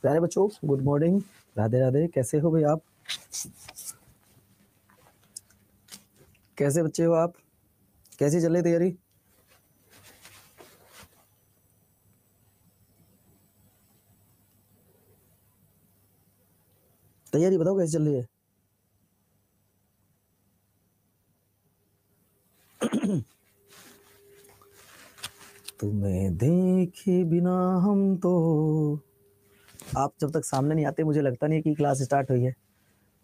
प्यारे बच्चों, good morning, Radhe Radhe. कैसे हो भाई आप? कैसे बच्चे हो आप? कैसी चल रही तैयारी? तैयारी बताओ कैसी चल रही है? तुम्हें देखे बिना हम तो, आप जब तक सामने नहीं आते मुझे लगता नहीं कि क्लास स्टार्ट हुई है।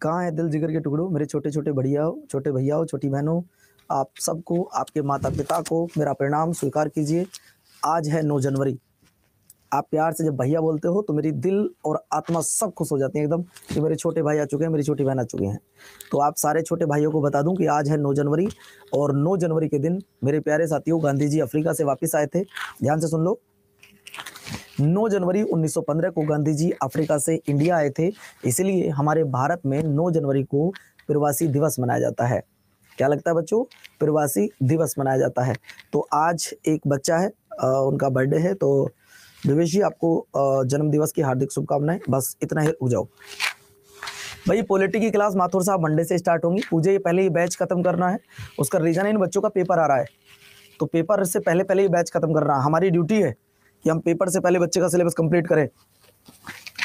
कहाँ है दिल जिगर के टुकड़ों, मेरे छोटे छोटे बढ़ियाओ, छोटे भैयाओ, छोटी बहनों, आप सबको, आपके माता पिता को मेरा प्रणाम स्वीकार कीजिए। आज है 9 जनवरी। आप प्यार से जब भैया बोलते हो तो मेरी दिल और आत्मा सब खुश हो जाती है एकदम कि मेरे छोटे भाई आ चुके हैं, मेरी छोटी बहन आ चुकी हैं। तो आप सारे छोटे भाइयों को बता दूं कि आज है 9 जनवरी, और 9 जनवरी के दिन मेरे प्यारे साथियों गांधी जी अफ्रीका से वापस आए थे। ध्यान से सुन लो, 9 जनवरी 1915 को गांधी जी अफ्रीका से इंडिया आए थे। इसलिए हमारे भारत में 9 जनवरी को प्रवासी दिवस मनाया जाता है। क्या लगता है बच्चों? प्रवासी दिवस मनाया जाता है। तो आज एक बच्चा है, उनका बर्थडे है, तो दिवेश जी आपको जन्म दिवस की हार्दिक शुभकामनाएं। बस इतना ही हो जाओ भाई। पॉलिटी की क्लास माथुर साहब मंडे से स्टार्ट होंगी। मुझे ये पहले ये बैच खत्म करना है। उसका रीजन है इन बच्चों का पेपर आ रहा है, तो पेपर से पहले पहले ये बैच खत्म करना हमारी ड्यूटी है कि हम पेपर से पहले बच्चे का सिलेबस कंप्लीट करें।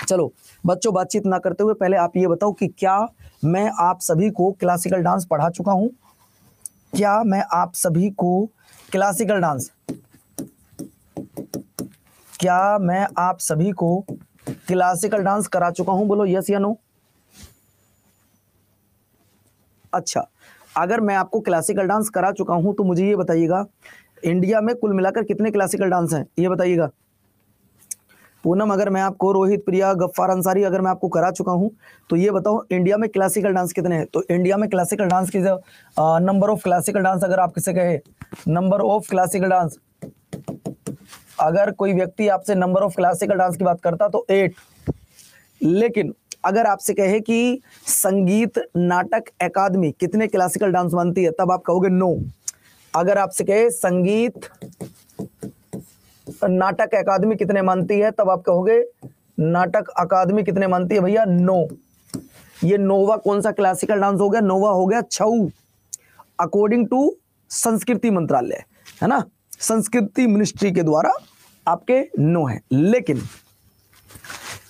चलो बच्चों, बातचीत ना करते हुए पहले आप ये बताओ कि क्या मैं आप सभी को क्लासिकल डांस पढ़ा चुका हूं? क्या मैं आप सभी को क्लासिकल डांस, क्या मैं आप सभी को क्लासिकल डांस करा चुका हूं? बोलो यस या नो। अच्छा, अगर मैं आपको क्लासिकल डांस करा चुका हूं तो मुझे ये बताइएगा, इंडिया में कुल मिलाकर कितने क्लासिकल डांस हैं ये बताइएगा। पूनम, अगर मैं आपको, रोहित, प्रिया, गफ्फार अंसारी, अगर मैं आपको करा चुका हूं तो ये बताओ इंडिया में क्लासिकल डांस कितने हैं? तो इंडिया में क्लासिकल डांस की नंबर ऑफ क्लासिकल डांस, अगर आप किसे कहे नंबर ऑफ क्लासिकल डांस, अगर कोई व्यक्ति आपसे नंबर ऑफ क्लासिकल डांस की बात करता तो 8। लेकिन अगर आपसे कहे कि संगीत नाटक अकादमी कितने क्लासिकल डांस मानती है तब आप कहोगे 9। अगर आपसे कहे संगीत नाटक अकादमी कितने मानती है तब आप कहोगे नाटक अकादमी कितने मानती है भैया? 9। ये नोवा कौन सा क्लासिकल डांस हो गया? नोवा हो गया छऊ, अकॉर्डिंग टू संस्कृति मंत्रालय, है ना, संस्कृति मिनिस्ट्री के द्वारा आपके 9 है। लेकिन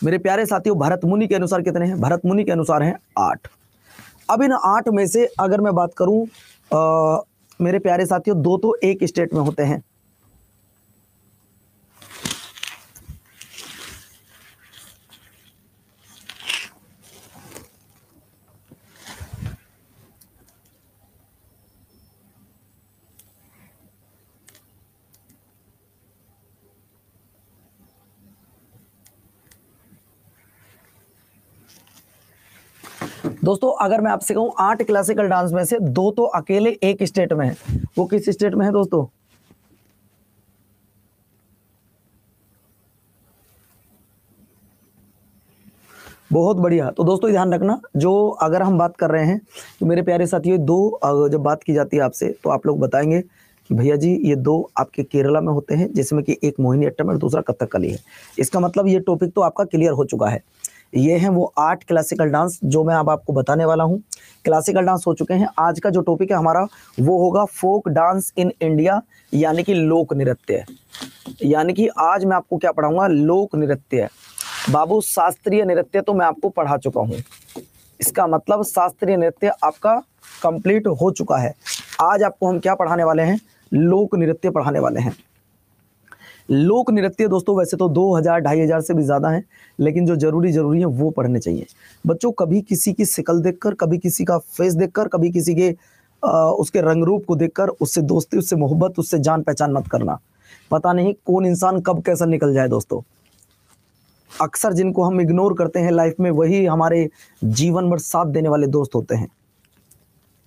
मेरे प्यारे साथियों भरत मुनि के अनुसार कितने हैं? भरत मुनि के अनुसार हैं 8। अब इन 8 में से अगर मैं बात करूं मेरे प्यारे साथियों, 2 तो एक स्टेट में होते हैं। दोस्तों अगर मैं आपसे कहूं 8 क्लासिकल डांस में से 2 तो अकेले एक स्टेट में है, वो किस स्टेट में है दोस्तों? बहुत बढ़िया। तो दोस्तों ध्यान रखना, जो अगर हम बात कर रहे हैं तो मेरे प्यारे साथियों 2 जब बात की जाती है आपसे तो आप लोग बताएंगे कि भैया जी ये 2 आपके केरला में होते हैं, जिसमें कि एक मोहिनी अट्टम और दूसरा कथकली है। इसका मतलब ये टॉपिक तो आपका क्लियर हो चुका है। ये हैं वो 8 क्लासिकल डांस जो मैं अब आपको बताने वाला हूं। क्लासिकल डांस हो चुके हैं। आज का जो टॉपिक है हमारा वो होगा फोक डांस इन इंडिया, यानी कि लोक नृत्य। यानी कि आज मैं आपको क्या पढ़ाऊंगा? लोक नृत्य। बाबू शास्त्रीय नृत्य तो मैं आपको पढ़ा चुका हूं, इसका मतलब शास्त्रीय नृत्य आपका कंप्लीट हो चुका है। आज आपको हम क्या पढ़ाने वाले हैं? लोक नृत्य पढ़ाने वाले हैं। लोक नृत्य दोस्तों वैसे तो 2000-2500 से भी ज्यादा हैं, लेकिन जो जरूरी है वो पढ़ने चाहिए बच्चों। कभी किसी की शक्ल देखकर, कभी किसी का फेस देखकर, कभी किसी के उसके रंग रूप को देखकर उससे दोस्ती, उससे मोहब्बत, उससे जान पहचान मत करना। पता नहीं कौन इंसान कब कैसा निकल जाए दोस्तों। अक्सर जिनको हम इग्नोर करते हैं लाइफ में वही हमारे जीवन भर साथ देने वाले दोस्त होते हैं।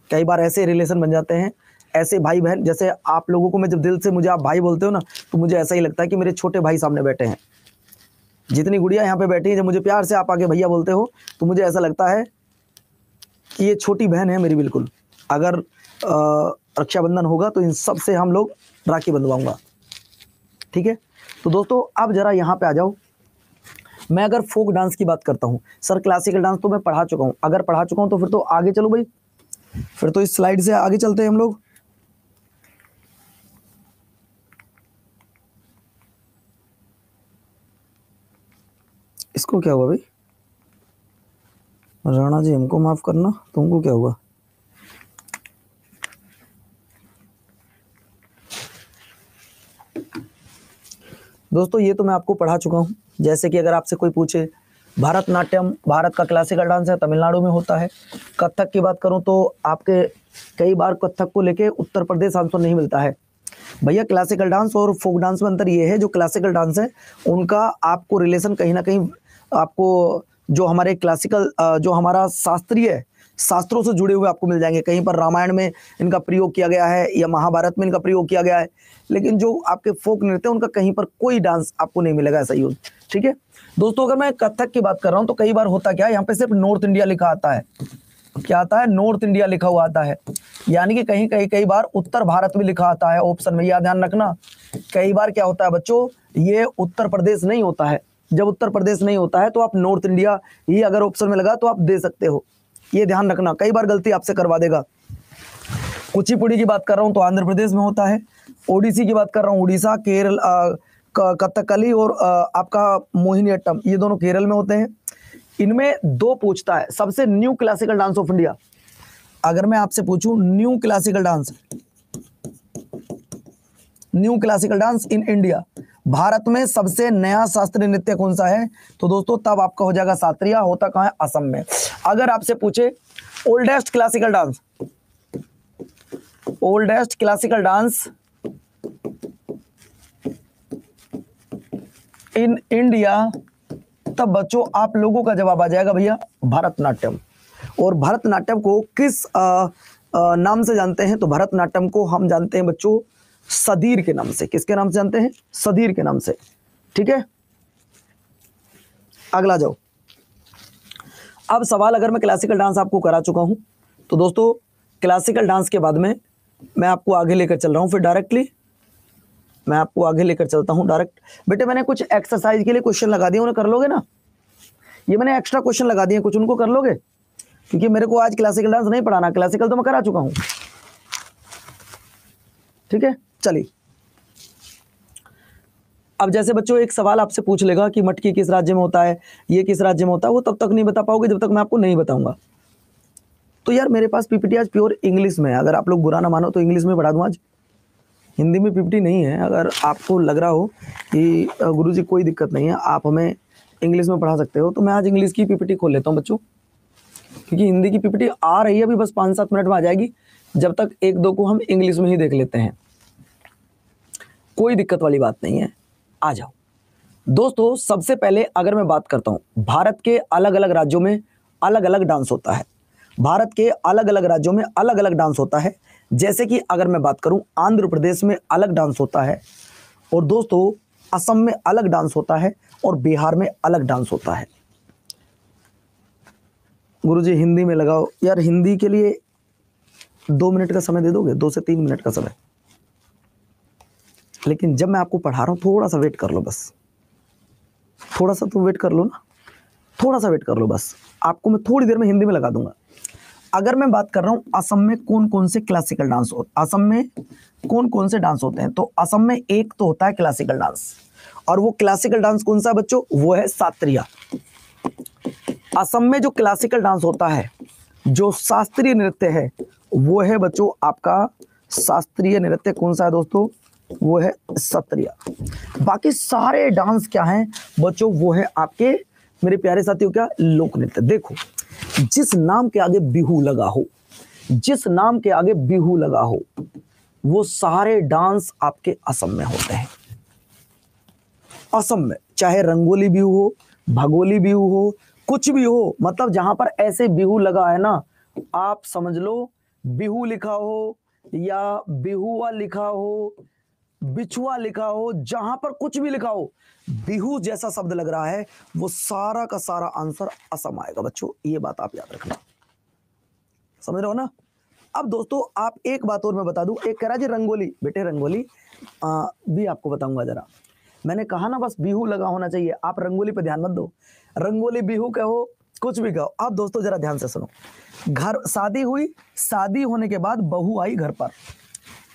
कई बार ऐसे रिलेशन बन जाते हैं, ऐसे भाई बहन, जैसे आप लोगों को मैं जब दिल से मुझे आप भाई बोलते हो ना तो मुझे ऐसा ही लगता है कि मेरे छोटे भाई सामने बैठे हैं। जितनी गुड़िया यहाँ पे बैठी है, जब मुझे प्यार से आप आगे भैया बोलते हो तो मुझे ऐसा लगता है कि ये छोटी बहन है मेरी बिल्कुल। अगर रक्षाबंधन होगा तो इन सब से हम लोग राखी बंधवाऊंगा, ठीक है। तो दोस्तों अब जरा यहाँ पे आ जाओ। मैं अगर फोक डांस की बात करता हूँ, सर क्लासिकल डांस तो मैं पढ़ा चुका हूँ, अगर पढ़ा चुका हूँ तो फिर तो आगे चलो भाई, फिर तो इस स्लाइड से आगे चलते हैं हम लोग। इसको क्या हुआ भाई? राणा जी हमको माफ करना, तुमको क्या हुआ? दोस्तों ये तो मैं आपको पढ़ा चुका हूँ। जैसे कि अगर आपसे कोई पूछे भारतनाट्यम भारत का क्लासिकल डांस है, तमिलनाडु में होता है। कथक की बात करूं तो आपके कई बार कथक को लेके उत्तर प्रदेश आंसर नहीं मिलता है। भैया क्लासिकल डांस और फोक डांस में अंतर ये है, जो क्लासिकल डांस है उनका आपको रिलेशन कहीं ना कहीं आपको जो हमारे क्लासिकल जो हमारा शास्त्रीय शास्त्रों से जुड़े हुए आपको मिल जाएंगे। कहीं पर रामायण में इनका प्रयोग किया गया है या महाभारत में इनका प्रयोग किया गया है, लेकिन जो आपके फोक नृत्य उनका कहीं पर कोई डांस आपको नहीं मिलेगा ऐसा यूज। ठीक है दोस्तों, अगर मैं कथक की बात कर रहा हूं तो कई बार होता क्या है, यहाँ पे सिर्फ नॉर्थ इंडिया लिखा आता है। क्या आता है? नॉर्थ इंडिया लिखा हुआ आता है, यानी कि कहीं कहीं कई बार उत्तर भारत भी लिखा आता है ऑप्शन में। यह ध्यान रखना, कई बार क्या होता है बच्चों, ये उत्तर प्रदेश नहीं होता है। जब उत्तर प्रदेश नहीं होता है तो आप नॉर्थ इंडिया ही अगर ऑप्शन में लगा तो आप दे सकते हो, ये ध्यान रखना, कई बार गलती आपसे करवा देगा। कुचिपुड़ी की बात कर रहा हूं तो आंध्र प्रदेश में होता है। ओडिसी की बात कर रहा हूं, उड़ीसा, केरल, कथकली और आपका मोहिनीअट्टम, ये दोनों केरल में होते हैं। इनमें दो पूछता है, सबसे new classical dance of India. अगर मैं आपसे पूछूं new classical dance in India, Bharat में सबसे नया शास्त्रीय नृत्य कौन सा है, तो दोस्तों तब आपका हो जाएगा शास्त्रीय। होता कहां है? असम में। अगर आपसे पूछे oldest classical dance in India, तब बच्चों आप लोगों का जवाब आ जाएगा भैया भरतनाट्यम। और भरतनाट्यम को किस नाम से जानते हैं, तो भरतनाट्यम को हम जानते हैं बच्चों सदीर के नाम से। किसके नाम से जानते हैं? सदीर के नाम से। ठीक है, अगला जाओ। अब सवाल अगर मैं क्लासिकल डांस आपको करा चुका हूं तो दोस्तों क्लासिकल डांस के बाद में मैं आपको आगे लेकर चल रहा हूं, फिर डायरेक्टली मैं आपको आगे लेकर चलता हूं डायरेक्ट। बेटे मैंने कुछ एक्सरसाइज के लिए क्वेश्चन लगा दिए, उन्हें कर लोगे ना? ये मैंने एक्स्ट्रा क्वेश्चन लगा दिए कुछ, उनको कर लोगे? क्योंकि मेरे को आज क्लासिकल डांस नहीं पढ़ाना, क्लासिकल तो मैं करा चुका हूं। ठीक है, चलिए। अब जैसे बच्चों एक सवाल आपसे पूछ लेगा कि मटकी किस राज्य में होता है, ये किस राज्य में होता है, वो तब तक नहीं बता पाओगे जब तक मैं आपको नहीं बताऊंगा। तो यार मेरे पास पीपीटी आज प्योर इंग्लिश में है, अगर आप लोग बुरा ना मानो तो इंग्लिश में पढ़ा दूं आज, हिंदी में पीपीटी नहीं है। अगर आपको लग रहा हो कि गुरुजी कोई दिक्कत नहीं है, आप हमें इंग्लिश में पढ़ा सकते हो, तो मैं आज इंग्लिश की पीपीटी खोल लेता हूं बच्चों, क्योंकि हिंदी की पीपीटी आ रही है अभी, बस 5-7 मिनट में आ जाएगी। जब तक 1-2 को हम इंग्लिश में ही देख लेते हैं, कोई दिक्कत वाली बात नहीं है, आ जाओ। दोस्तों सबसे पहले अगर मैं बात करता हूं, भारत के अलग अलग राज्यों में अलग अलग डांस होता है। भारत के अलग अलग राज्यों में अलग अलग डांस होता है। जैसे कि अगर मैं बात करूं, आंध्र प्रदेश में अलग डांस होता है, और दोस्तों असम में अलग डांस होता है, और बिहार में अलग डांस होता है। गुरुजी हिंदी में लगाओ यार, हिंदी के लिए 2 मिनट का समय दे दोगे? 2 से 3 मिनट का समय। लेकिन जब मैं आपको पढ़ा रहा हूं थोड़ा सा वेट कर लो, बस थोड़ा सा तो वेट कर लो ना, थोड़ा सा वेट कर लो बस, आपको मैं थोड़ी देर में हिंदी में लगा दूंगा। अगर मैं बात कर रहा हूं असम में कौन कौन से क्लासिकल डांस होते, असम में कौन कौन से डांस होते हैं, तो असम में एक तो होता है क्लासिकल डांस, और वो क्लासिकल डांस कौन सा है बच्चों? वो है शास्त्रीय। असम में जो क्लासिकल डांस होता है, जो शास्त्रीय नृत्य है, वो है बच्चों आपका शास्त्रीय नृत्य। कौन सा है दोस्तों? वो है सत्रिया। बाकी सारे डांस क्या हैं बच्चों? वो है आपके मेरे प्यारे साथियों क्या? लोक नृत्य। देखो जिस नाम के आगे बिहू लगा हो, जिस नाम के आगे बिहू लगा हो, वो सारे डांस आपके असम में होते हैं। असम में चाहे रंगोली बिहू हो, भगोली बिहू हो, कुछ भी हो, मतलब जहां पर ऐसे बिहू लगा है ना, आप समझ लो बिहू लिखा हो या बिहुआ लिखा हो, बिछुआ लिखा हो, जहां पर कुछ भी लिखा हो, बिहू जैसा शब्द लग रहा है, वो सारा का सारा आंसर असम आएगा बच्चों। ये बात आप याद रखना, समझ रहे हो ना? अब दोस्तों आप एक बात और मैं बता दूं, एक कह रहा जी रंगोली, बेटे रंगोली भी आपको बताऊंगा जरा। मैंने कहा ना बस बिहू लगा होना चाहिए, आप रंगोली पे ध्यान मत दो, रंगोली बिहू कहो कुछ भी कहो। अब दोस्तों जरा ध्यान से सुनो, घर शादी हुई, शादी होने के बाद बहू आई घर पर।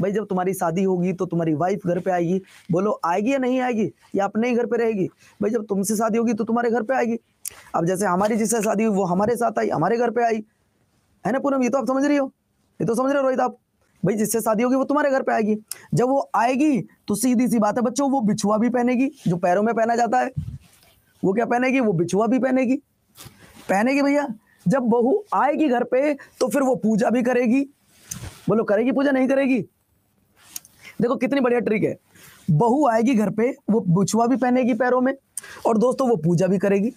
भाई जब तुम्हारी शादी होगी तो तुम्हारी वाइफ घर पे आएगी, बोलो आएगी या नहीं आएगी, या अपने ही घर पे रहेगी? भाई जब तुमसे शादी होगी तो तुम्हारे घर पे आएगी। अब जैसे हमारी जिससे शादी हुई वो हमारे साथ आई, हमारे घर पे आई, है ना पूनम? ये तो आप समझ रही हो, ये तो समझ रहे हो रोहित आप? भाई जिससे शादी होगी वो तुम्हारे घर पे आएगी। जब वो आएगी तो सीधी सी बात है बच्चों, वो बिछुआ भी पहनेगी, जो पैरों में पहना जाता है। वो क्या पहनेगी? वो बिछुआ भी पहनेगी, पहनेगी भैया। जब बहू आएगी घर पे तो फिर वो पूजा भी करेगी। बोलो करेगी पूजा, नहीं करेगी? देखो कितनी बढ़िया ट्रिक है। बहू आएगी घर पे, वो बिछुआ भी पहनेगी पैरों में, और दोस्तों वो पूजा भी करेगी।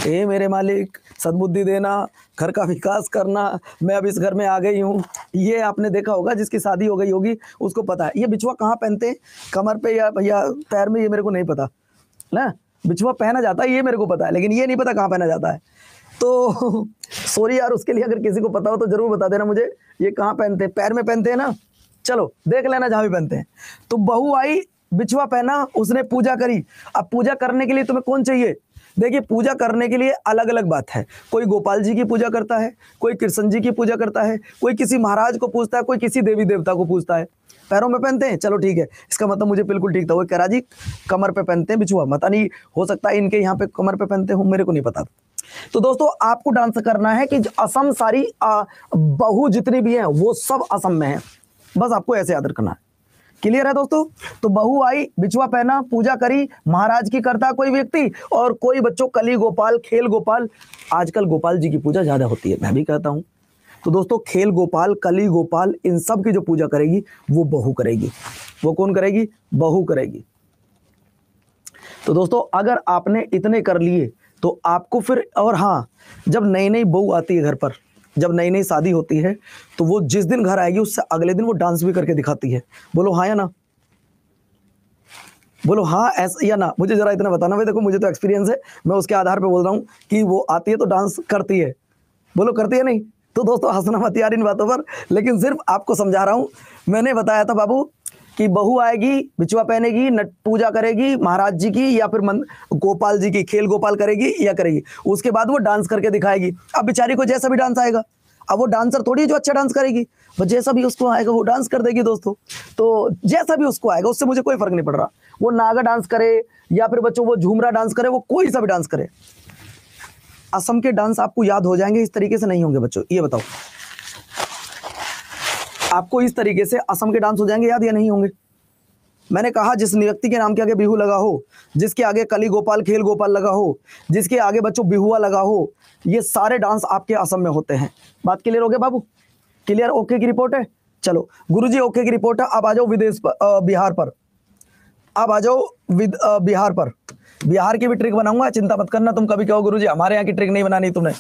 ए मेरे मालिक सद्बुद्धि देना, घर का विकास करना, मैं अब इस घर में आ गई हूँ। ये आपने देखा होगा, जिसकी शादी हो गई होगी उसको पता है। ये बिछुआ कहाँ पहनते हैं, कमर पे या भैया पैर में, ये मेरे को नहीं पता ना। बिछुआ पहना जाता है ये मेरे को पता है, लेकिन ये नहीं पता कहाँ पहना जाता है। तो सॉरी यार उसके लिए, अगर किसी को पता हो तो जरूर बता देना मुझे, ये कहाँ पहनते हैं? पैर में पहनते हैं ना, चलो देख लेना जहां भी पहनते हैं। तो बहू आई, बिछुआ पहना, उसने पूजा करी। अब पूजा करने के लिए तुम्हें कौन चाहिए? देखिए पूजा करने के लिए अलग अलग बात है। कोई गोपाल जी की पूजा करता है, कोई कृष्ण जी की पूजा करता है, कोई किसी महाराज को पूजता है, कोई किसी देवी देवता को पूजता है। पैरों में पहनते हैं, चलो ठीक है, इसका मतलब मुझे बिल्कुल ठीक था। वो कह रहा जी कमर पे पहनते हैं बिछुआ, पता नहीं हो सकता है इनके यहाँ पे कमर पे पहनते हो, मेरे को नहीं पता। तो दोस्तों आपको डांस करना है कि असम सारी बहू जितनी भी हैं वो सब असम में है, बस आपको ऐसे याद रखना है। क्लियर है दोस्तों? तो बहू आई, बिछुआ पहना, पूजा करी, महाराज की करता कोई व्यक्ति, और कोई बच्चों कली गोपाल, खेल गोपाल। आजकल गोपाल जी की पूजा ज्यादा होती है, मैं भी कहता हूं। तो दोस्तों खेल गोपाल, कली गोपाल, इन सब की जो पूजा करेगी वो बहू करेगी। वो कौन करेगी? बहू करेगी। तो दोस्तों अगर आपने इतने कर लिए तो आपको फिर, और हाँ जब नई नई बहू आती है घर पर, जब नई नई शादी होती है, तो वो जिस दिन घर आएगी उससे अगले दिन वो डांस भी करके दिखाती है। बोलो हाँ या ना? बोलो हाँ ऐसा या ना? मुझे जरा इतना बताना। भाई देखो मुझे तो एक्सपीरियंस है, मैं उसके आधार पे बोल रहा हूँ कि वो आती है तो डांस करती है। बोलो करती है नहीं? तो दोस्तों हंसना मत यार इन बातों पर, लेकिन सिर्फ आपको समझा रहा हूँ। मैंने बताया था बाबू कि बहू आएगी, बिछुआ पहनेगी, नट पूजा करेगी महाराज जी की, या फिर गोपाल जी की, खेल गोपाल करेगी या करेगी, उसके बाद वो डांस करके दिखाएगी। अब बेचारी को जैसा भी डांस आएगा, अब वो डांसर थोड़ी जो अच्छा डांस करेगी, वो जैसा भी उसको आएगा वो डांस कर देगी दोस्तों। तो जैसा भी उसको आएगा उससे मुझे कोई फर्क नहीं पड़ रहा, वो नागा डांस करे या फिर बच्चों वो झूमरा डांस करे, वो कोई सा भी डांस करे। असम के डांस आपको याद हो जाएंगे, इस तरीके से नहीं होंगे बच्चों, ये बताओ आपको इस तरीके से असम के डांस हो जाएंगे याद या नहीं होंगे? मैंने कहा जिस व्यक्ति के नाम के आगे बिहू लगा हो, जिसके आगे कली गोपाल, खेल गोपाल लगा हो, जिसके आगे बच्चों बिहुआ लगा हो, ये सारे डांस आपके असम में होते हैं। बात क्लियर हो गया बाबू? क्लियर? ओके की रिपोर्ट है? चलो गुरुजी ओके की रिपोर्ट है। अब आ जाओ विदेश पर, बिहार पर। अब आ जाओ बिहार पर। बिहार की भी ट्रिक बनाऊंगा, चिंता मत करना। तुम कभी कहो गुरुजी हमारे यहाँ की ट्रिक नहीं बनानी तुमने,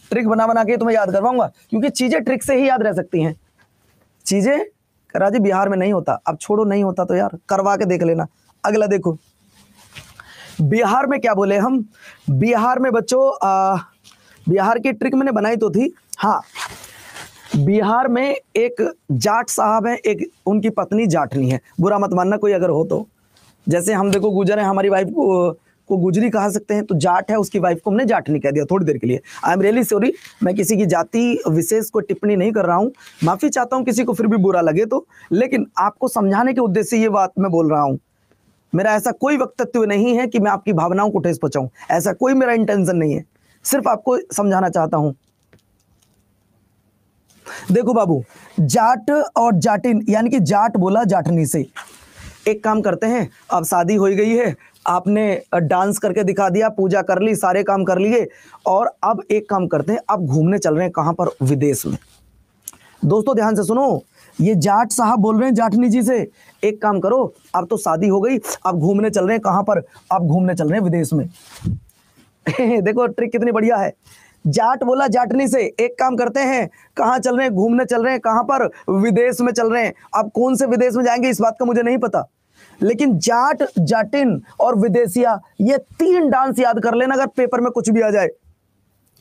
ट्रिक बना बना के तुम्हें याद करवाऊंगा, क्योंकि चीजें ट्रिक से ही याद रह सकती हैं। चीजें राजी बिहार में नहीं होता, अब छोड़ो नहीं होता तो यार करवा के देख लेना। अगला देखो बिहार में क्या बोले हम। बिहार में बच्चों बिहार की ट्रिक मैंने बनाई तो थी। हाँ बिहार में एक जाट साहब है, एक उनकी पत्नी जाटनी है, बुरा मत मानना कोई अगर हो तो। जैसे हम देखो गुजर है, हमारी वाइफ को गुजरी कहा सकते हैं, तो जाट है उसकी वाइफ को हमने जाटनी कह दिया थोड़ी देर के लिए। आई एम रियली सॉरी, मैं किसी की जाति विशेष को टिप्पणी नहीं कर रहा हूँ, माफी चाहता हूँ किसी को फिर भी बुरा लगे तो, लेकिन आपको समझाने के उद्देश्य से ये बात मैं बोल रहा हूँ। मेरा ऐसा कोई वक्तव्य नहीं है कि मैं आपकी भावनाओं को ठेस पहुंचाऊं, ऐसा कोई मेरा इंटेंशन नहीं है, सिर्फ आपको समझाना चाहता हूं। देखो बाबू, जाट और जाटिन यानी कि जाट बोला जाटनी से। एक काम करते हैं, अब शादी हो गई है, आपने डांस करके दिखा दिया, पूजा कर ली, सारे काम कर लिए, और अब एक काम करते हैं, अब घूमने चल रहे हैं कहां पर? विदेश में। दोस्तों ध्यान से सुनो, ये जाट साहब बोल रहे हैं जाटनी जी से, एक काम करो, अब तो शादी हो गई, अब घूमने चल रहे हैं कहां पर? अब घूमने चल रहे हैं विदेश में। देखो ट्रिक कितनी बढ़िया है। जाट बोला जाटनी से, एक काम करते हैं, कहां चल रहे हैं? घूमने चल रहे हैं कहां पर? विदेश में चल रहे हैं। अब कौन से विदेश में जाएंगे इस बात का मुझे नहीं पता, लेकिन जाट, जाटिन और विदेशिया, ये तीन डांस याद कर लेना अगर पेपर में कुछ भी आ जाए।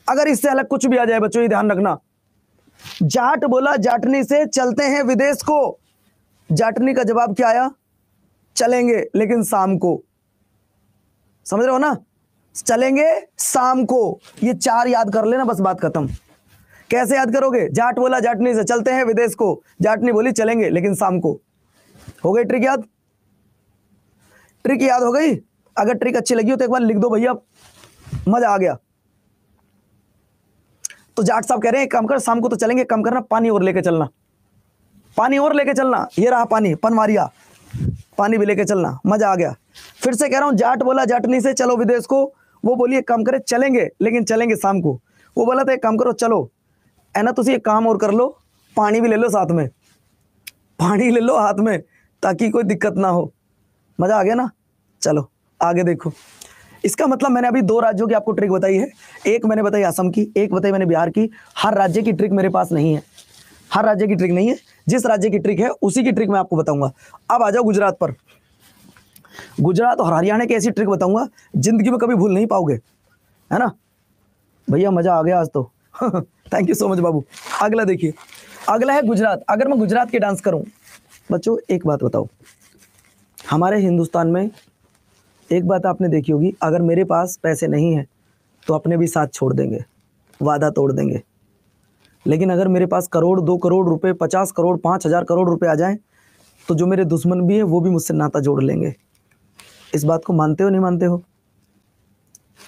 अगर इससे अलग कुछ भी आ जाए बच्चों ये ध्यान रखना। जाट बोला जाटनी से, चलते हैं विदेश को। जाटनी का जवाब क्या आया? चलेंगे लेकिन शाम को। समझ रहे हो ना? चलेंगे शाम को, ये 4 याद कर लेना, बस बात खत्म। कैसे याद करोगे? जाट बोला जाटनी से चलते हैं विदेश को, जाटनी बोली चलेंगे लेकिन शाम को। हो गई ट्रिक याद? ट्रिक याद हो गई? अगर ट्रिक अच्छी लगी हो तो एक बार लिख दो भैया, मजा आ गया। तो जाट साहब कह रहे हैं काम कर, शाम को तो चलेंगे, कम करना पानी और लेके चलना, पानी और लेके चलना। ये रहा पानी, पनवारिया, पानी भी लेके चलना। मजा आ गया। फिर से कह रहा हूं, जाट बोला जाटनी से चलो विदेश को, वो बोली एक काम करे चलेंगे लेकिन चलेंगे शाम को। वो बोला था एक काम करो चलो, है ना, तुम एक काम और कर लो, पानी भी ले लो साथ में, पानी ले लो हाथ में ताकि कोई दिक्कत ना हो। मजा आ गया ना? चलो आगे देखो। इसका मतलब मैंने अभी 2 राज्यों की आपको ट्रिक बताई है, एक मैंने बताई असम की, एक बताई मैंने बिहार की। हर राज्य की ट्रिक मेरे पास नहीं है, हर राज्य की ट्रिक नहीं है, जिस राज्य की ट्रिक है उसी की ट्रिक मैं आपको बताऊंगा। अब आ जाओ गुजरात पर। गुजरात और हरियाणा की ऐसी ट्रिक बताऊंगा जिंदगी में कभी भूल नहीं पाओगे, है ना भैया? मजा आ गया आज तो। थैंक यू सो मच बाबू। अगला देखिए, अगला है गुजरात। अगर मैं गुजरात के डांस करूं, बच्चों एक बात बताओ, हमारे हिंदुस्तान में एक बात आपने देखी होगी, अगर मेरे पास पैसे नहीं है तो अपने भी साथ छोड़ देंगे, वादा तोड़ देंगे। लेकिन अगर मेरे पास करोड़, 2 करोड़ रुपए, 50 करोड़, 5,000 करोड़ रुपए आ जाएं तो जो मेरे दुश्मन भी है वो भी मुझसे नाता जोड़ लेंगे। इस बात को मानते हो नहीं मानते हो?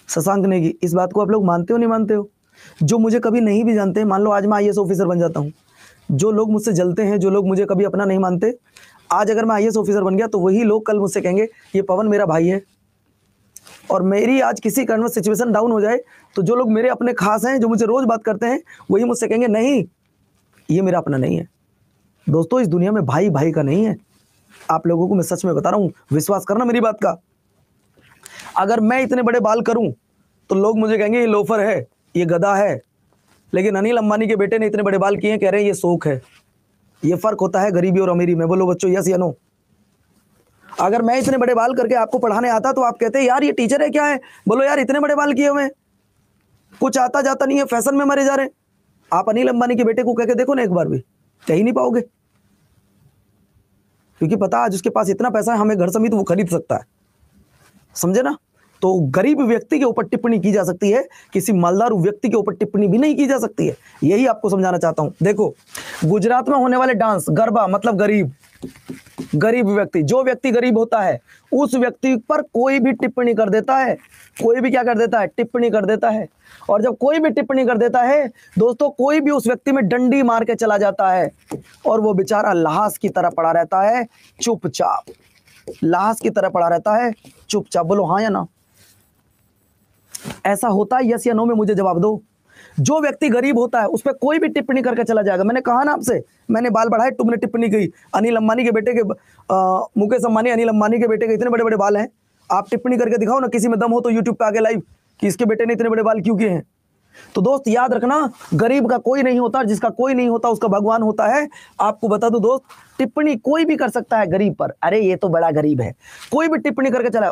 शशांक नेगी, इस बात को आप लोग मानते हो नहीं मानते हो? जो मुझे कभी नहीं भी जानते, मान लो आज मैं IAS ऑफिसर बन जाता हूँ, जो लोग मुझसे जलते हैं, जो लोग मुझे कभी अपना नहीं मानते, आज अगर मैं IAS ऑफिसर बन गया तो वही लोग कल मुझसे कहेंगे ये पवन मेरा भाई है। और मेरी आज किसी कारणवश सिचुएशन डाउन हो जाए तो जो लोग मेरे अपने खास हैं, जो मुझे रोज बात करते हैं, वही मुझसे कहेंगे नहीं ये मेरा अपना नहीं है। दोस्तों इस दुनिया में भाई भाई का नहीं है, आप लोगों को मैं सच में बता रहा हूं, विश्वास करना मेरी बात का। अगर मैं इतने बड़े बाल करूं तो लोग मुझे कहेंगे ये लोफर है, ये गधा है, लेकिन अनिल अंबानी के बेटे ने इतने बड़े बाल किए, कह रहे हैं ये शौक है। ये फर्क होता है गरीबी और अमीरी में। बोलो बच्चों यस या नो? अगर मैं इतने बड़े बाल करके आपको पढ़ाने आता तो आप कहते हैं यार ये टीचर है क्या है? बोलो यार इतने बड़े बाल किए हुए, कुछ आता जाता नहीं है, फैशन में मरे जा रहे हैं। आप अनिल अंबानी के बेटे को कह के देखो ना एक बार भी, कह ही नहीं पाओगे, क्योंकि पता आज उसके पास इतना पैसा है, हमें घर समेत वो खरीद सकता है। समझे ना? तो गरीब व्यक्ति के ऊपर टिप्पणी की जा सकती है, किसी मालदार व्यक्ति के ऊपर टिप्पणी भी नहीं की जा सकती है। यही आपको समझाना चाहता हूं। देखो गुजरात में होने वाले डांस, गरबा मतलब गरीब, गरीब व्यक्ति, जो व्यक्ति गरीब होता है उस व्यक्ति पर कोई भी टिप्पणी कर देता है, कोई भी क्या कर देता है? टिप्पणी कर देता है। और जब कोई भी टिप्पणी कर देता है दोस्तों, कोई भी उस व्यक्ति में डंडी मार के चला जाता है और वो बेचारा लाश की तरह पड़ा रहता है चुपचाप, लाश की तरह पड़ा रहता है चुपचाप। बोलो हाँ या ना? ऐसा होता है यस या नो में मुझे जवाब दो। जो व्यक्ति गरीब होता है उस पर कोई भी टिप्पणी करके चला जाएगा। मैंने कहा ना आपसे, मैंने बाल बढ़ाए, तुमने टिप्पणी की अनिल अंबानी के बेटे के, मुकेश अंबानी अनिल अंबानी के बेटे के इतने बड़े बड़े बाल हैं, आप टिप्पणी करके दिखाओ ना, किसी में दम हो तो यूट्यूब पे आगे लाइव कि इसके बेटे ने इतने बड़े बाल क्यों किए हैं। तो दोस्त याद रखना, गरीब का कोई नहीं होता, जिसका कोई नहीं होता उसका भगवान होता है। आपको बता दो दोस्त, टिप्पणी कोई भी कर सकता है गरीब पर, अरे ये तो बड़ा गरीब है, कोई भी टिप्पणी करके चला।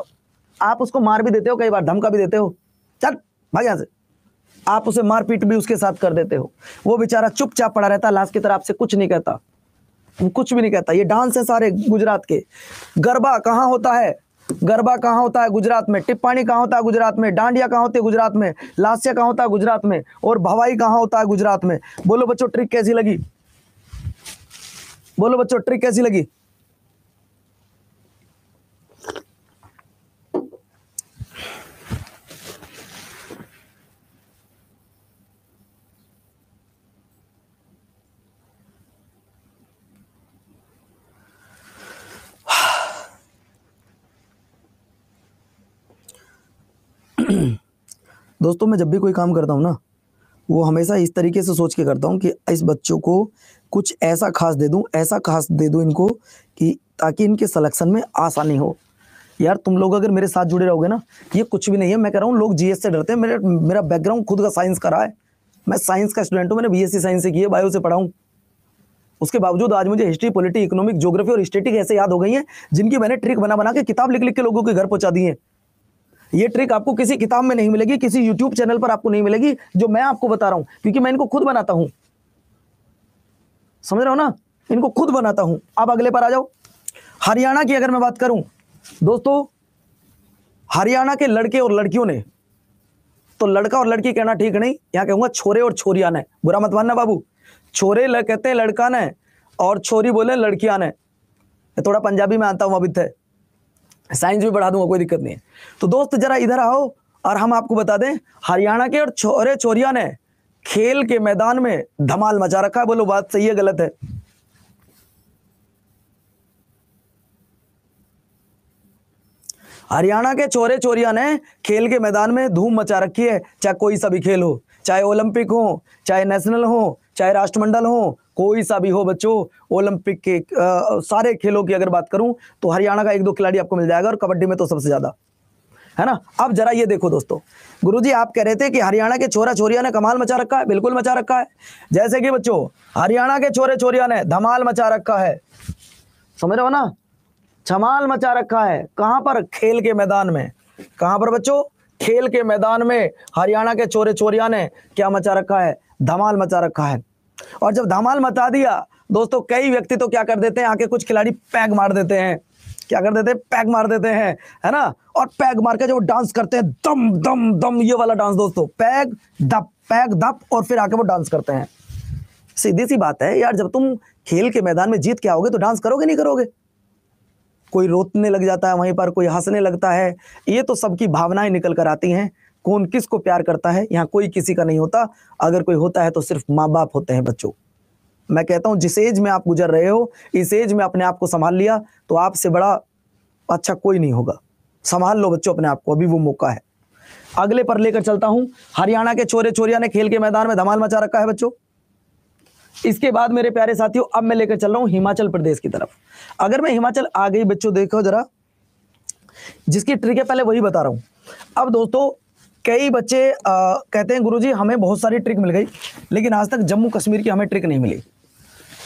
आप उसको मार भी देते हो, कई बार धमका भी देते हो, चल भाग यहां से, आप उसे मारपीट भी उसके साथ कर देते हो, वो बेचारा चुपचाप पड़ा रहता, लाश की तरह आपसे कुछ नहीं कहता, कुछ भी नहीं कहता। ये डांस है सारे गुजरात के। गरबा कहाँ होता है? गरबा कहाँ होता है? गुजरात में। टिप्पाणी कहाँ होता है? गुजरात में। डांडिया कहाँ होती है? गुजरात में। लास्य कहाँ होता है? गुजरात में। और भवाई कहाँ होता है? गुजरात में। बोलो बच्चों ट्रिक कैसी लगी? बोलो बच्चों ट्रिक कैसी लगी? दोस्तों मैं जब भी कोई काम करता हूँ ना, वो हमेशा इस तरीके से सोच के करता हूँ कि इस बच्चों को कुछ ऐसा खास दे दूँ, ऐसा खास दे दूँ इनको कि ताकि इनके सिलेक्शन में आसानी हो। यार तुम लोग अगर मेरे साथ जुड़े रहोगे ना, ये कुछ भी नहीं है। मैं कह रहा हूँ लोग जीएस से डरते हैं, मेरा बैकग्राउंड खुद का साइंस का रहा है, मैं साइंस का स्टूडेंट हूँ, मैंने बीएससी साइंस से की है, बायो से पढ़ा हूँ। उसके बावजूद आज मुझे हिस्ट्री, पॉलिटी, इकोनॉमिक, ज्योग्राफी और स्टैटिक ऐसे याद हो गई हैं जिनकी मैंने ट्रिक बना बना के किताब लिख लिख के लोगों के घर पहुंचा दी है। ये ट्रिक आपको किसी किताब में नहीं मिलेगी, किसी यूट्यूब चैनल पर आपको नहीं मिलेगी, जो मैं आपको बता रहा हूं, क्योंकि मैं इनको खुद बनाता हूं। समझ रहे हो ना? इनको खुद बनाता हूं। अब अगले पर आ जाओ। हरियाणा की अगर मैं बात करूं दोस्तों, हरियाणा के लड़के और लड़कियों ने, तो लड़का और लड़की कहना ठीक नहीं, यहाँ कहूंगा छोरे और छोरिया ने, बुरा मत मानना बाबू। छोरे कहते हैं लड़का ने और छोरी बोले लड़कियां ने। थोड़ा पंजाबी में आता हूं अभी थे, साइंस भी बढ़ा दूंगा, कोई दिक्कत नहीं है। तो दोस्त जरा इधर आओ और हम आपको बता दें, हरियाणा के और छोरे छोरिया ने खेल के मैदान में धमाल मचा रखा है। बोलो बात सही है गलत है? हरियाणा के छोरे छोरिया ने खेल के मैदान में धूम मचा रखी है, चाहे कोई सा भी खेल हो, चाहे ओलंपिक हो, चाहे नेशनल हो, चाहे राष्ट्रमंडल हो, कोई सा भी हो बच्चों। ओलंपिक के सारे खेलों की अगर बात करूं तो हरियाणा का 1-2 खिलाड़ी आपको मिल जाएगा, और कबड्डी में तो सबसे ज्यादा, है ना। अब जरा ये देखो दोस्तों, गुरुजी आप कह रहे थे कि हरियाणा के छोरा छोरिया ने कमाल मचा रखा है, बिल्कुल मचा रखा है। जैसे कि बच्चों हरियाणा के छोरे छोरिया ने धमाल मचा रखा है, समझ रहे हो ना, धमाल मचा रखा है। कहां पर? खेल के मैदान में। कहां पर बच्चों? खेल के मैदान में हरियाणा के छोरे छोरिया ने क्या मचा रखा है? धमाल मचा रखा है। और जब धमाल मचा दिया दोस्तों, कई व्यक्ति तो क्या कर देते हैं, आके कुछ खिलाड़ी पैग मार देते हैं। क्या कर देते हैं? पैग मार देते हैं, है ना। और पैग मार के जो डांस करते हैं, दम दम दम, ये वाला डांस दोस्तों, पैग दप, और फिर आके वो डांस करते हैं। सीधी सी बात है यार, जब तुम खेल के मैदान में जीत के आओगे तो डांस करोगे नहीं करोगे? कोई रोने लग जाता है वहीं पर, कोई हंसने लगता है, ये तो सबकी भावनाएं निकल कर आती हैं। कौन किसको प्यार करता है, यहाँ कोई किसी का नहीं होता। अगर कोई होता है तो सिर्फ माँ बाप होते हैं बच्चों। मैं कहता हूं जिस एज में आप गुजर रहे हो, इस एज में अपने आप को संभाल लिया तो आपसे बड़ा अच्छा कोई नहीं होगा। संभाल लो बच्चों अपने आप को, अभी वो मौका है। अगले पर लेकर चलता हूं, हरियाणा के छोरे छोरिया ने खेल के मैदान में धमाल मचा रखा है बच्चों। इसके बाद मेरे प्यारे साथियों, अब मैं लेकर चल रहा हूं हिमाचल प्रदेश की तरफ। अगर मैं हिमाचल आ गई बच्चों, देखो जरा, जिसकी ट्रिक है पहले वही बता रहा हूं। अब दोस्तों कई बच्चे कहते हैं गुरुजी हमें बहुत सारी ट्रिक मिल गई, लेकिन आज तक जम्मू कश्मीर की हमें ट्रिक नहीं मिली।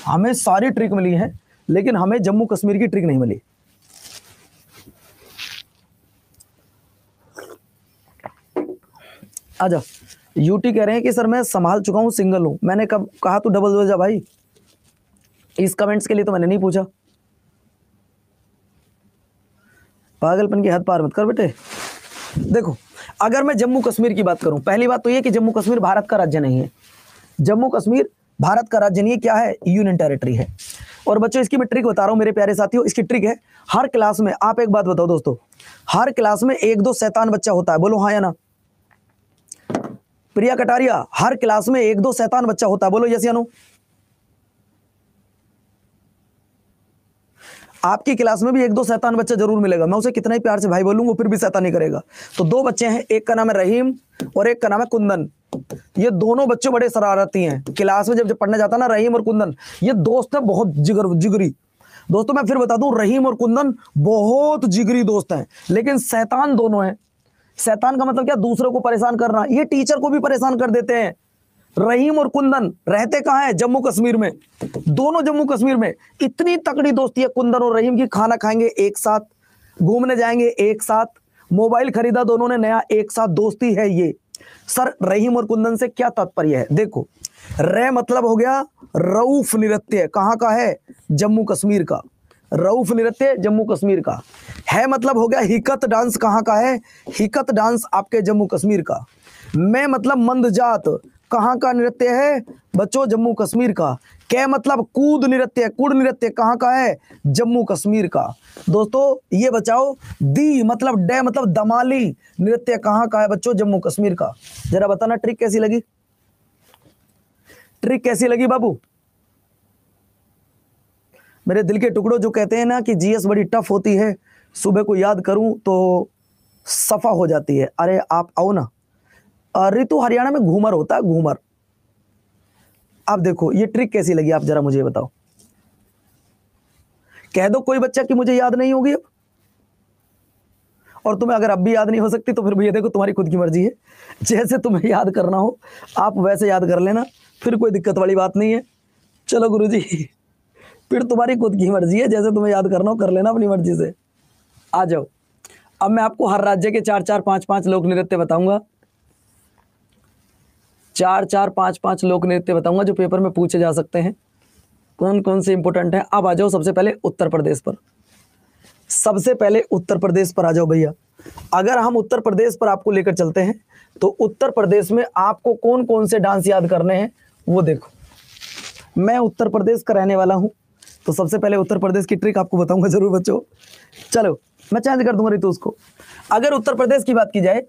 हमें सारी ट्रिक मिली है, लेकिन हमें जम्मू कश्मीर की ट्रिक नहीं मिली। आजा। यूटी कह रहे हैं कि सर मैं संभाल चुका हूं, सिंगल हूं। मैंने कब कहा तू डबल हो जा भाई? इस कमेंट्स के लिए तो मैंने नहीं पूछा। पागलपन की हद पार मत कर बेटे। देखो अगर मैं जम्मू कश्मीर की बात करूं, पहली बात तो ये कि जम्मू कश्मीर भारत का राज्य नहीं है। जम्मू कश्मीर भारत का राज्य नहीं है, क्या है? यूनियन टेरिटरी है। और बच्चों इसकी मैं ट्रिक बता रहा हूं मेरे प्यारे साथियों। इसकी ट्रिक है, हर क्लास में, आप एक बात बताओ दोस्तों, हर क्लास में 1-2 शैतान बच्चा होता है। बोलो हाँ या ना? प्रिया कटारिया, हर क्लास में 1-2 शैतान बच्चा होता है। बोलो यस या नो? आपकी क्लास में भी 1-2 शैतान बच्चा जरूर मिलेगा। मैं उसे कितना ही प्यार से भाई बोलूंगा, फिर भी शैतानी करेगा। तो 2 बच्चे हैं, एक का नाम है रहीम और एक का नाम है कुंदन। ये दोनों बच्चे बड़े शरारती हैं। क्लास में जब पढ़ने जाता ना, रहीम और कुंदन, ये दोस्त है बहुत जिगरी दोस्तों। मैं फिर बता दूं, रहीम और कुंदन बहुत जिगरी दोस्त हैं, लेकिन शैतान दोनों हैं। शैतान का मतलब क्या? दूसरों को परेशान करना। ये टीचर को भी परेशान कर देते हैं। रहीम और कुंदन रहते कहाँ हैं? जम्मू कश्मीर में। दोनों जम्मू कश्मीर में। इतनी तकड़ी दोस्ती है कुंदन और रहीम की, खाना खाएंगे एक साथ, घूमने जाएंगे एक साथ, मोबाइल खरीदा दोनों ने नया, एक साथ दोस्ती है ये। सर रहीम और कुंदन से क्या तात्पर्य है? देखो, रे मतलब हो गया रऊफ नृत्य, कहाँ का है? जम्मू कश्मीर का। रऊफ नृत्य जम्मू कश्मीर का है। मतलब हो गया हिकत डांस, कहाँ का है? हिकत डांस आपके जम्मू कश्मीर का। मैं मतलब मंदजात, कहाँ का नृत्य है बच्चों? जम्मू कश्मीर का। कै मतलब कूद नृत्य, कूद नृत्य कहाँ का है? जम्मू कश्मीर का। दोस्तों ये बचाओ, दी मतलब डे मतलब दमाली नृत्य कहाँ का है बच्चों? जम्मू कश्मीर का। जरा बताना ट्रिक कैसी लगी? ट्रिक कैसी लगी बाबू? मेरे दिल के टुकड़ों जो कहते हैं ना कि जीएस बड़ी टफ होती है, सुबह को याद करूं तो सफा हो जाती है। अरे आप आओ ना। ऋतु हरियाणा में घूमर होता है, घूमर। आप देखो ये ट्रिक कैसी लगी, आप जरा मुझे बताओ। कह दो कोई बच्चा कि मुझे याद नहीं होगी अब, और तुम्हें अगर अब भी याद नहीं हो सकती तो फिर भैया देखो तुम्हारी खुद की मर्जी है। जैसे तुम्हें याद करना हो आप वैसे याद कर लेना, फिर कोई दिक्कत वाली बात नहीं है। चलो गुरुजी, फिर तुम्हारी खुद की मर्जी है, जैसे तुम्हें याद करना हो कर लेना अपनी मर्जी से। आ जाओ, अब मैं आपको हर राज्य के 4-4, 5-5 लोक नृत्य बताऊंगा। 4-4, 5-5 लोक नृत्य बताऊंगा जो पेपर में पूछे जा सकते हैं। कौन कौन से इंपोर्टेंट है? अब आ जाओ सबसे पहले उत्तर प्रदेश पर। सबसे पहले उत्तर प्रदेश पर आ जाओ भैया। अगर हम उत्तर प्रदेश पर आपको लेकर चलते हैं तो उत्तर प्रदेश में आपको कौन कौन से डांस याद करने हैं वो देखो। मैं उत्तर प्रदेश का रहने वाला हूं, तो सबसे पहले उत्तर प्रदेश की ट्रिक आपको बताऊंगा जरूर बच्चों। चलो मैं चेंज कर दूंगा रितु उसको। अगर उत्तर प्रदेश की बात की जाए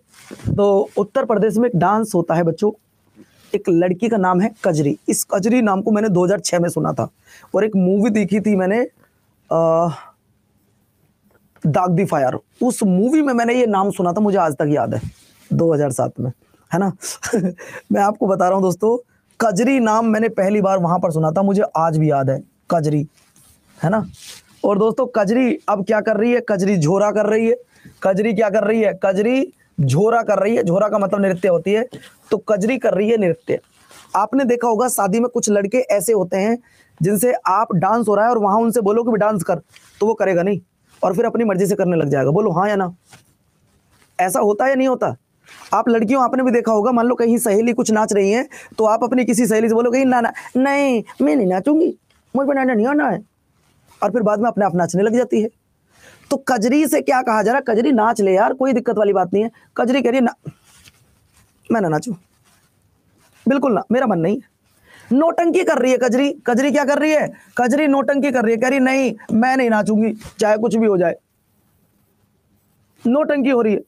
तो उत्तर प्रदेश में एक डांस होता है बच्चों, एक लड़की का नाम है कजरी। इस कजरी नाम को मैंने 2006 में सुना था और एक मूवी देखी थी मैंने, दाग दी फायर। उस मूवी में मैंने ये नाम सुना था, मुझे आज तक याद है, 2007 में, है ना। मैं आपको बता रहा हूं दोस्तों, कजरी नाम मैंने पहली बार वहां पर सुना था, मुझे आज भी याद है कजरी, है ना। और दोस्तों कजरी अब क्या कर रही है, कजरी झोरा कर रही है। कजरी क्या कर रही है, कजरी झोरा कर रही है। झोरा का मतलब नृत्य होती है, तो कजरी कर रही है नृत्य। आपने देखा होगा शादी में कुछ लड़के ऐसे होते हैं जिनसे आप डांस हो रहा है और वहां उनसे बोलो कि भी डांस कर, तो वो करेगा नहीं और फिर अपनी मर्जी से करने लग जाएगा। बोलो हाँ या ना, ऐसा होता है या नहीं होता। आप लड़कियों आपने भी देखा होगा, मान लो कहीं सहेली कुछ नाच रही है तो आप अपनी किसी सहेली से बोलो कहीं ना ना नहीं मैं नहीं नाचूंगी, मुझे बनाना नहीं आना है, और फिर बाद में अपने आप नाचने लग जाती है। तो कजरी से क्या कहा जा रहा है, कजरी नाच ले यार, कोई दिक्कत वाली बात नहीं है। कजरी कह रही है ना, मैं ना नाचू, बिल्कुल ना, मेरा मन नहीं है। नोटंकी कर रही है कजरी। कजरी क्या कर रही है, कजरी नोटंकी कर रही है, कह रही नहीं मैं नहीं नाचूंगी चाहे कुछ भी हो जाए। नोटंकी हो रही है।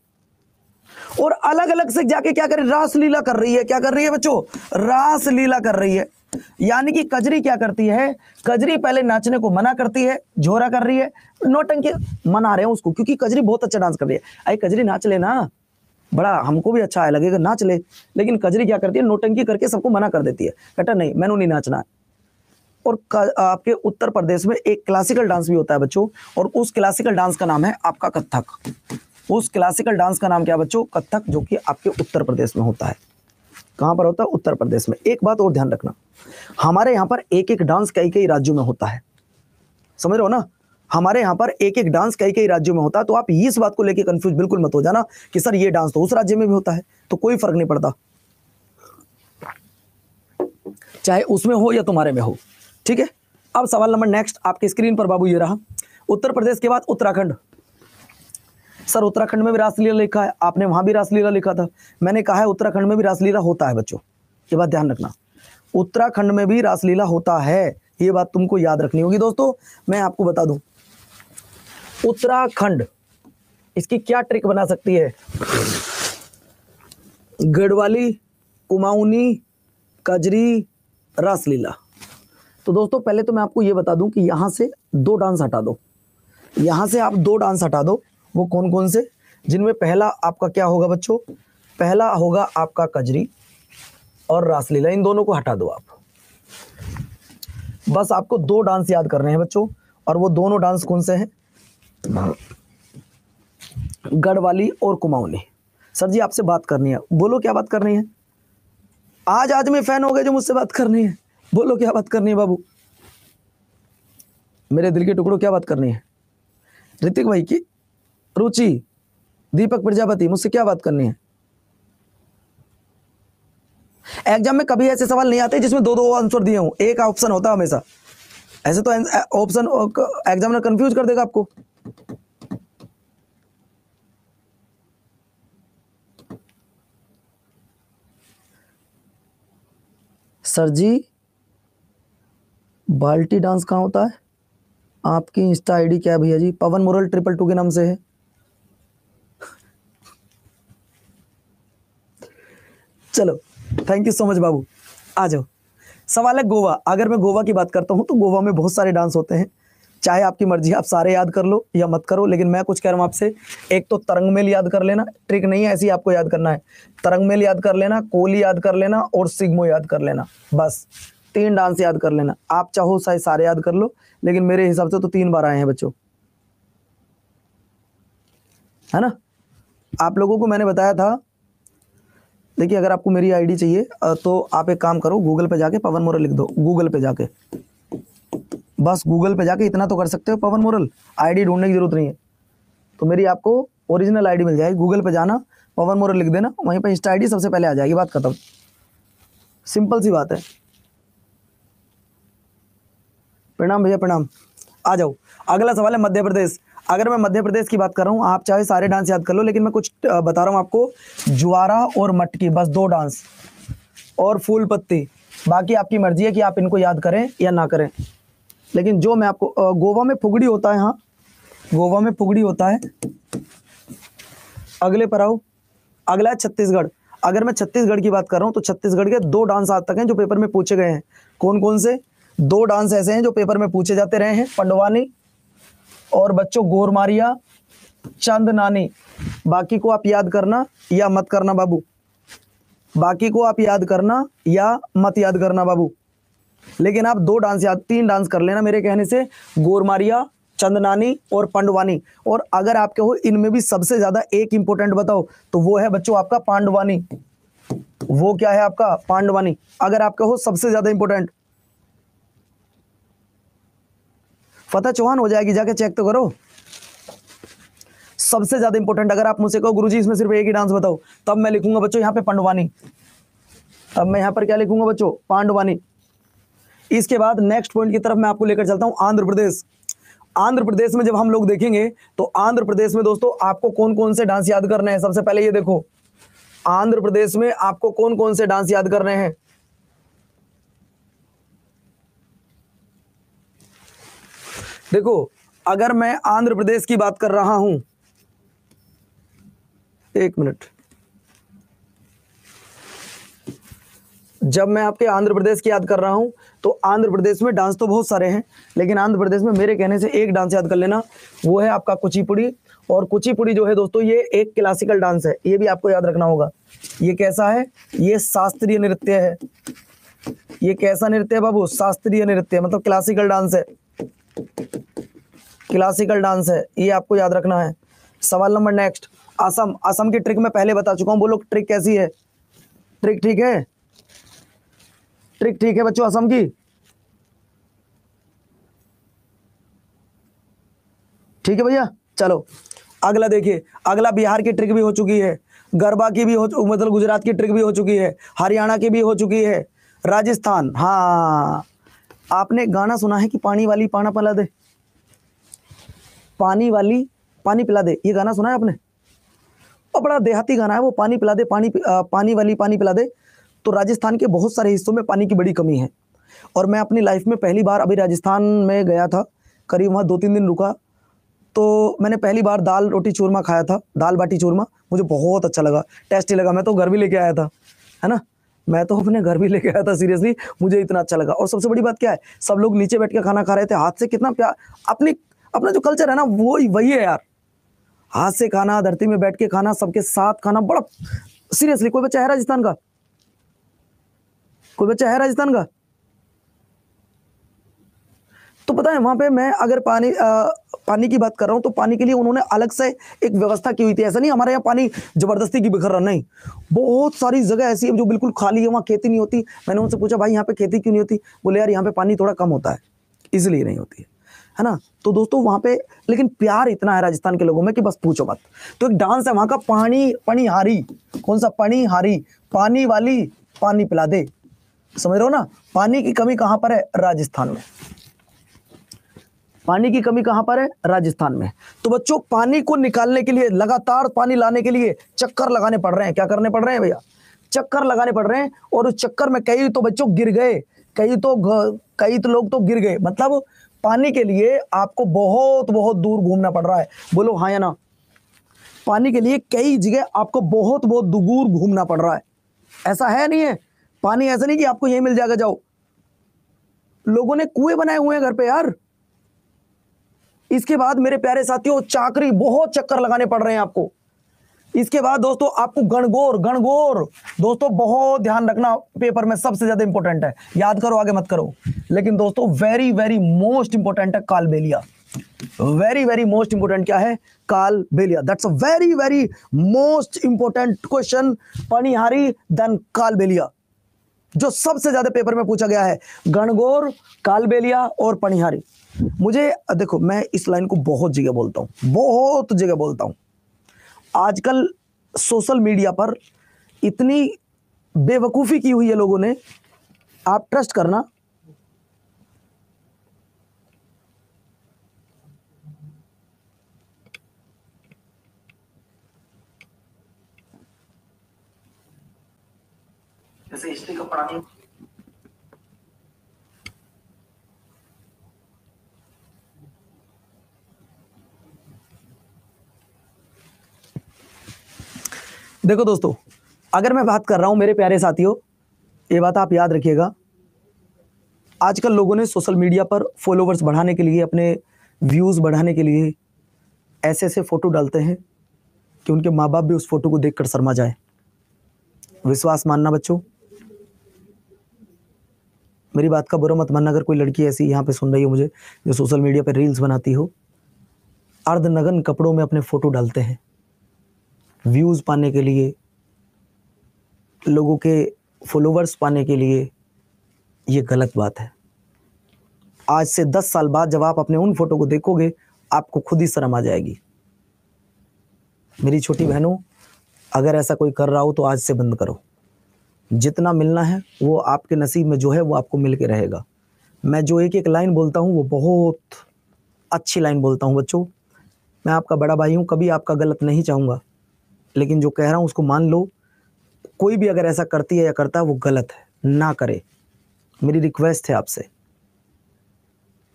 और अलग अलग से जाके क्या कर रही है, रासलीला कर रही है। क्या कर रही है बच्चों, रासलीला कर रही है। यानी कि कजरी क्या करती है, कजरी पहले नाचने को मना करती है, झोरा कर रही है, नोटंकी मना रहे हैं उसको, क्योंकि कजरी बहुत अच्छा डांस कर रही है। अरे कजरी नाच लेना, बड़ा हमको भी अच्छा है लगेगा, नाच ले। लेकिन कजरी क्या करती है, नोटंकी करके सबको मना कर देती है, कहता नहीं मैंने नहीं नाचना है। और आपके उत्तर प्रदेश में एक क्लासिकल डांस भी होता है बच्चों, और उस क्लासिकल डांस का नाम है आपका कथक। उस क्लासिकल डांस का नाम क्या बच्चों, कथक, जो कि आपके उत्तर प्रदेश में होता है। कहां पर होता है, उत्तर प्रदेश में। एक बात और ध्यान रखना, हमारे यहाँ पर एक एक डांस कई कई राज्यों में होता है, समझ रहे हो ना। हमारे यहाँ पर एक एक डांस कई कई राज्यों में होता है, तो आप इस बात को लेकर कंफ्यूज बिल्कुल मत हो जाना कि सर ये डांस तो उस राज्य में भी होता है, तो कोई फर्क नहीं पड़ता, चाहे उसमें हो या तुम्हारे में हो, ठीक है। अब सवाल नंबर नेक्स्ट आपके स्क्रीन पर बाबू ये रहा, उत्तर प्रदेश के बाद उत्तराखंड। सर उत्तराखंड में भी रासलीला लिखा है, आपने वहां भी रासलीला लिखा था, मैंने कहा है उत्तराखंड में भी रासलीला होता है बच्चों, ये बात ध्यान रखना, उत्तराखंड में भी रासलीला होता है, ये बात तुमको याद रखनी होगी। दोस्तों मैं आपको बता दूं, उत्तराखंड इसकी क्या ट्रिक बना सकती है, गढ़वाली, कुमाऊनी, कजरी, रासलीला। तो दोस्तों पहले तो मैं आपको ये बता दूं कि यहां से दो डांस हटा दो, यहां से आप दो डांस हटा दो। वो कौन कौन से, जिनमें पहला आपका क्या होगा बच्चों, पहला होगा आपका कजरी और रासलीला, इन दोनों को हटा दो आप। बस आपको दो डांस याद करने हैं बच्चों, और वो दोनों डांस कौन से हैं, गढ़वाली और कुमाऊनी। सर जी आपसे बात करनी है, बोलो क्या बात करनी है। आज में फैन हो गए जो मुझसे बात करनी है, बोलो क्या बात करनी है बाबू, मेरे दिल के टुकड़ों क्या बात करनी है। ऋतिक भाई की, रुचि, दीपक प्रजापति, मुझसे क्या बात करनी है। एग्जाम में कभी ऐसे सवाल नहीं आते जिसमें दो दो आंसर दिए हों, एक ऑप्शन होता है हमेशा, ऐसे तो ऑप्शन एग्जामिनर कंफ्यूज कर देगा आपको। सर जी बाल्टी डांस कहाँ होता है, आपकी इंस्टा आईडी क्या है भैया जी, पवन मुरल 222 के नाम से है। चलो थैंक यू सो मच बाबू, आ जाओ। सवाल है गोवा। अगर मैं गोवा की बात करता हूं तो गोवा में बहुत सारे डांस होते हैं, चाहे आपकी मर्जी, आप सारे याद कर लो या मत करो, लेकिन मैं कुछ कह रहा हूं आपसे। एक तो तरंगमेल याद कर लेना, ट्रिक नहीं है ऐसी, आपको याद करना है। तरंगमेल याद कर लेना, कोली याद कर लेना और सिग्मो याद कर लेना, बस 3 डांस याद कर लेना। आप चाहो शायद सारे याद कर लो, लेकिन मेरे हिसाब से तो 3 बार आए हैं बच्चों, है ना। आप लोगों को मैंने बताया था, देखिए अगर आपको मेरी आईडी चाहिए तो आप एक काम करो, गूगल पे जाके पवन मुरल लिख दो, गूगल पे जाके, बस गूगल पे जाके इतना तो कर सकते हो, पवन मुरल, आईडी ढूंढने की जरूरत नहीं है। तो मेरी आपको ओरिजिनल आईडी मिल जाएगी, गूगल पे जाना, पवन मुरल लिख देना, वहीं पे इंस्टा आईडी सबसे पहले आ जाएगी, बात खत्म, सिंपल सी बात है। प्रणाम भैया प्रणाम, आ जाओ। अगला सवाल है मध्य प्रदेश। अगर मैं मध्य प्रदेश की बात कर रहा हूँ, आप चाहे सारे डांस याद कर लो, लेकिन मैं कुछ बता रहा हूँ आपको। ज्वारा और मटकी, बस 2 डांस, और फूल पत्ती। बाकी आपकी मर्जी है कि आप इनको याद करें या ना करें। लेकिन जो मैं आपको गोवा में फुगड़ी होता है, हाँ गोवा में फुगड़ी होता है। अगले पर आओ, अगला है छत्तीसगढ़। अगर मैं छत्तीसगढ़ की बात कर रहा हूं तो छत्तीसगढ़ के 2 डांस आज तक हैं जो पेपर में पूछे गए हैं। कौन कौन से 2 डांस ऐसे हैं जो पेपर में पूछे जाते रहे हैं? पंडवानी और बच्चों गोरमारिया, चंद नानी। बाकी को आप याद करना या मत करना बाबू, बाकी को आप याद करना या मत याद करना बाबू। लेकिन आप 2 डांस याद, 3 डांस कर लेना मेरे कहने से, गोरमारिया, चंदनानी और पंडवानी। और अगर आपके हो इनमें भी सबसे ज्यादा एक इंपॉर्टेंट बताओ तो वो है बच्चों आपका पांडवानी। वो क्या है आपका? पांडवानी। अगर आपके हो सबसे ज्यादा इंपॉर्टेंट, फतेह चौहान हो जाएगी, जाके चेक तो करो। सबसे ज्यादा इंपॉर्टेंट अगर आप मुझसे कहो गुरुजी इसमें सिर्फ एक ही डांस बताओ, तब मैं लिखूंगा बच्चों यहाँ पे पंडवानी। अब मैं यहाँ पर क्या लिखूंगा बच्चों? पांडवानी। इसके बाद नेक्स्ट पॉइंट की तरफ मैं आपको लेकर चलता हूं, आंध्र प्रदेश। आंध्र प्रदेश में जब हम लोग देखेंगे तो आंध्र प्रदेश में दोस्तों आपको कौन कौन से डांस याद करने हैं? सबसे पहले ये देखो, आंध्र प्रदेश में आपको कौन कौन से डांस याद करने हैं? देखो, अगर मैं आंध्र प्रदेश की बात कर रहा हूं, एक मिनट, जब मैं आपके आंध्र प्रदेश की याद कर रहा हूं तो आंध्र प्रदेश में डांस तो बहुत सारे हैं, लेकिन आंध्र प्रदेश में मेरे कहने से एक डांस याद कर लेना, वो है आपका कुचिपुड़ी। और कुचिपुड़ी जो है दोस्तों ये एक क्लासिकल डांस है, ये भी आपको याद रखना होगा। ये कैसा है? ये शास्त्रीय नृत्य है। ये कैसा नृत्य है बाबू? शास्त्रीय नृत्य, मतलब क्लासिकल डांस है। क्लासिकल डांस है, ये आपको याद रखना है। सवाल नंबर नेक्स्ट, असम। असम की ट्रिक मैं पहले बता चुका हूं, बोलो ट्रिक कैसी है? ट्रिक ठीक है? ट्रिक ठीक है बच्चों असम की? ठीक है भैया, चलो अगला देखिए। अगला बिहार की ट्रिक भी हो चुकी है, गरबा की भी हो, मतलब गुजरात की ट्रिक भी हो चुकी है, हरियाणा की भी हो चुकी है, राजस्थान। हाँ, आपने गाना सुना है कि पानी वाली पाना पिला दे, पानी वाली पानी पिला दे, ये गाना सुना है आपने? और बड़ा देहाती गाना है वो, पानी पिला दे, पानी वाली पानी पिला दे। तो राजस्थान के बहुत सारे हिस्सों में पानी की बड़ी कमी है। और मैं अपनी लाइफ में पहली बार अभी राजस्थान में गया था, करीब वहाँ 2-3 दिन रुका, तो मैंने पहली बार दाल रोटी चूरमा खाया था, दाल बाटी चूरमा। मुझे बहुत अच्छा लगा, टेस्टी लगा। मैं तो घर भी लेके आया था, है ना, मैं तो अपने घर भी लेके आया था, सीरियसली मुझे इतना अच्छा लगा। और सबसे बड़ी बात क्या है, सब लोग नीचे बैठ के खाना खा रहे थे, हाथ से। कितना प्यार, अपना जो कल्चर है ना वो वही है यार, हाथ से खाना, धरती में बैठ के खाना, सबके साथ खाना, बड़ा सीरियसली। कोई बच्चा है राजस्थान का? कोई बच्चा है राजस्थान का? तो पता है वहां पे मैं अगर पानी की बात कर रहा हूं तो पानी के लिए उन्होंने अलग से एक व्यवस्था की हुई थी। ऐसा नहीं हमारे यहाँ पानी जबरदस्ती की बिखर रहा, नहीं, बहुत सारी जगह ऐसी है जो बिल्कुल खाली है, वहां खेती नहीं होती। मैंने उनसे पूछा भाई यहाँ पे खेती क्यों नहीं होती? बोले यार यहाँ पे पानी थोड़ा कम होता है, इसलिए नहीं होती है ना। तो दोस्तों वहां पे लेकिन प्यार इतना है राजस्थान के लोगों में कि बस पूछो मत। तो एक डांस है वहां का, पणिहारी। कौन सा? पणिहारी, पानी वाली पानी पिला दे। समझ रहे हो ना? पानी की कमी कहां पर है? राजस्थान में। पानी की कमी कहां पर है? राजस्थान में। तो बच्चों पानी को निकालने के लिए, लगातार पानी लाने के लिए चक्कर लगाने पड़ रहे हैं। क्या करने पड़ रहे हैं भैया? चक्कर लगाने पड़ रहे हैं। और उस चक्कर में कई तो बच्चों गिर गए, कई तो लोग तो गिर गए। मतलब पानी के लिए आपको बहुत बहुत दूर घूमना पड़ रहा है। बोलो हाँ या ना? पानी के लिए कई जगह आपको बहुत बहुत दूर घूमना पड़ रहा है। ऐसा है नहीं है? पानी ऐसा नहीं कि आपको यही मिल जाएगा, जाओ। लोगों ने कुएं बनाए हुए हैं घर पे यार। इसके बाद मेरे प्यारे साथियों चाकरी, बहुत चक्कर लगाने पड़ रहे हैं आपको। इसके बाद दोस्तों आपको गणगौर दोस्तों बहुत ध्यान रखना, पेपर में सबसे ज्यादा इंपॉर्टेंट है, याद करो आगे मत करो। लेकिन दोस्तों वेरी वेरी मोस्ट इंपॉर्टेंट है Kalbelia. Very very most important क्या है? Kalbelia. That's a very very most important question. Panihari then Kalbelia, जो सबसे ज्यादा पेपर में पूछा गया है, गणगौर, कालबेलिया और पणिहारी। मुझे देखो, मैं इस लाइन को बहुत जगह बोलता हूं, बहुत जगह बोलता हूं। आजकल सोशल मीडिया पर इतनी बेवकूफी की हुई है लोगों ने, आप ट्रस्ट करना। बच्चों पढ़ानी। देखो दोस्तों, अगर मैं बात कर रहा हूं मेरे प्यारे साथियों, ये बात आप याद रखिएगा, आजकल लोगों ने सोशल मीडिया पर फॉलोवर्स बढ़ाने के लिए, अपने व्यूज बढ़ाने के लिए ऐसे ऐसे फोटो डालते हैं कि उनके माँ बाप भी उस फोटो को देखकर शर्मा जाए। विश्वास मानना बच्चों, मेरी बात का बुरा मत मानना। अगर कोई लड़की ऐसी यहाँ पे सुन रही हो मुझे, जो सोशल मीडिया पे रील्स बनाती हो, अर्धनग्न कपड़ों में अपने फोटो डालते हैं व्यूज पाने के लिए, लोगों के फॉलोवर्स पाने के लिए, ये गलत बात है। आज से 10 साल बाद जब आप अपने उन फोटो को देखोगे, आपको खुद ही शर्म आ जाएगी। मेरी छोटी बहनों, अगर ऐसा कोई कर रहा हो तो आज से बंद करो। जितना मिलना है वो आपके नसीब में जो है वो आपको मिल के रहेगा। मैं जो एक एक लाइन बोलता हूँ वो बहुत अच्छी लाइन बोलता हूँ बच्चों। मैं आपका बड़ा भाई हूँ, कभी आपका गलत नहीं चाहूँगा, लेकिन जो कह रहा हूँ उसको मान लो। कोई भी अगर ऐसा करती है या करता है वो गलत है, ना करे, मेरी रिक्वेस्ट है आपसे,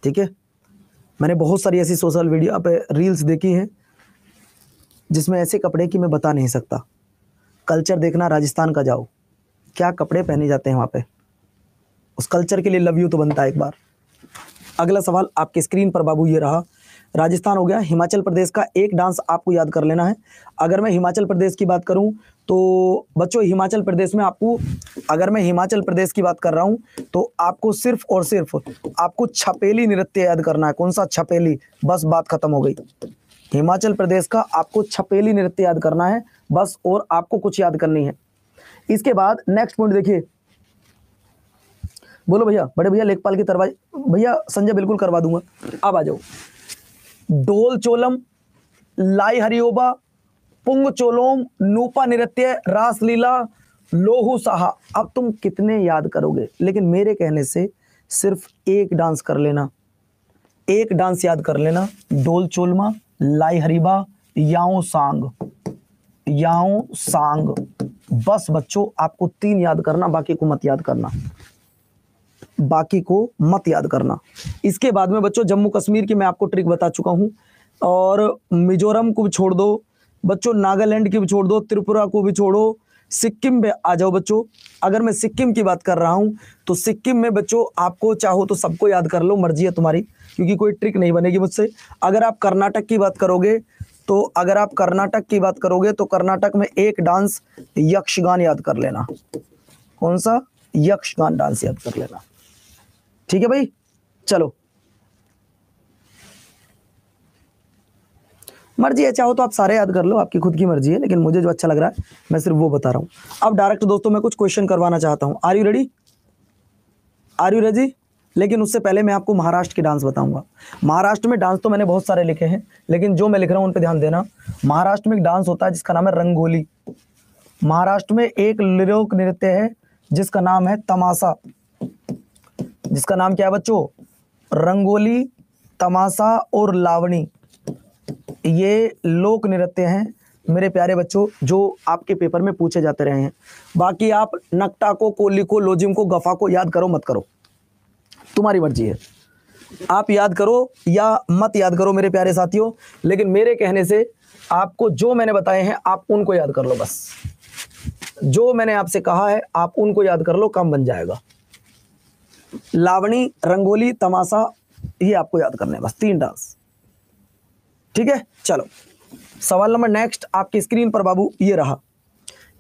ठीक है। मैंने बहुत सारी ऐसी सोशल मीडिया पे रील्स देखी हैं जिसमें ऐसे कपड़े कि मैं बता नहीं सकता। कल्चर देखना, राजस्थान का जाओ, क्या कपड़े पहने जाते हैं वहाँ पे। उस कल्चर के लिए लव यू तो बनता है एक बार। अगला सवाल आपके स्क्रीन पर बाबू ये रहा। राजस्थान हो गया। हिमाचल प्रदेश का एक डांस आपको याद कर लेना है। अगर मैं हिमाचल प्रदेश की बात करूं तो बच्चों, हिमाचल प्रदेश में आपको, अगर मैं हिमाचल प्रदेश की बात कर रहा हूं तो आपको सिर्फ और सिर्फ आपको छपेली नृत्य याद करना है। कौन सा? छपेली। बस बात खत्म हो गई। हिमाचल प्रदेश का आपको छपेली नृत्य याद करना है बस, और आपको कुछ याद करनी है। इसके बाद नेक्स्ट पॉइंट देखिए। बोलो भैया, बड़े भैया लेखपाल की तरवाई। भैया संजय बिल्कुल करवा दूंगा, अब आ जाओ। ढोल चोलम, लाई हरिओबा, पुंग चोलोम, नूपा नृत्य, रासलीला, लोहू साहा। अब तुम कितने याद करोगे, लेकिन मेरे कहने से सिर्फ एक डांस कर लेना, एक डांस याद कर लेना। ढोल चोलमा, लाई हरिबा, याओ सांग, याओ सांग। बस बच्चों, आपको 3 याद करना, बाकी को मत याद करना, बाकी को मत याद करना। इसके बाद में बच्चों, जम्मू कश्मीर की मैं आपको ट्रिक बता चुका हूं, और मिजोरम को भी छोड़ दो बच्चों, नागालैंड की भी छोड़ दो, त्रिपुरा को भी छोड़ो, सिक्किम पे आ जाओ बच्चों। अगर मैं सिक्किम की बात कर रहा हूं तो सिक्किम में बच्चों आपको चाहो तो सबको याद कर लो, मर्जी है तुम्हारी, क्योंकि कोई ट्रिक नहीं बनेगी मुझसे। अगर आप कर्नाटक की बात करोगे तो, अगर आप कर्नाटक की बात करोगे तो कर्नाटक में एक डांस यक्षगान याद कर लेना। कौन सा? यक्षगान डांस याद कर लेना, ठीक है भाई। चलो, मर्जी है, चाहो तो आप सारे याद कर लो, आपकी खुद की मर्जी है, लेकिन मुझे जो अच्छा लग रहा है मैं सिर्फ वो बता रहा हूं। अब डायरेक्ट दोस्तों मैं कुछ क्वेश्चन करवाना चाहता हूं। Are you ready? Are you ready? लेकिन उससे पहले मैं आपको महाराष्ट्र के डांस बताऊंगा। महाराष्ट्र में डांस तो मैंने बहुत सारे लिखे हैं, लेकिन जो मैं लिख रहा हूं उन पर ध्यान देना। महाराष्ट्र में एक डांस होता है जिसका नाम है रंगोली। महाराष्ट्र में एक लोक नृत्य है जिसका नाम है तमाशा। जिसका नाम क्या है बच्चों? रंगोली, तमाशा और लावणी। ये लोक नृत्य हैं मेरे प्यारे बच्चों, जो आपके पेपर में पूछे जाते रहे हैं। बाकी आप नकटा को, कोली को, लोजिम को, गफा को याद करो मत करो, तुम्हारी मर्जी है। आप याद करो या मत याद करो मेरे प्यारे साथियों, लेकिन मेरे कहने से आपको जो मैंने बताए हैं आप उनको याद कर लो। बस जो मैंने आपसे कहा है आप उनको याद कर लो, काम बन जाएगा। लावणी, रंगोली, तमाशा, ये आपको याद करने हैं बस, 3 डांस, ठीक है। चलो, सवाल नंबर नेक्स्ट आपकी स्क्रीन पर बाबू ये रहा।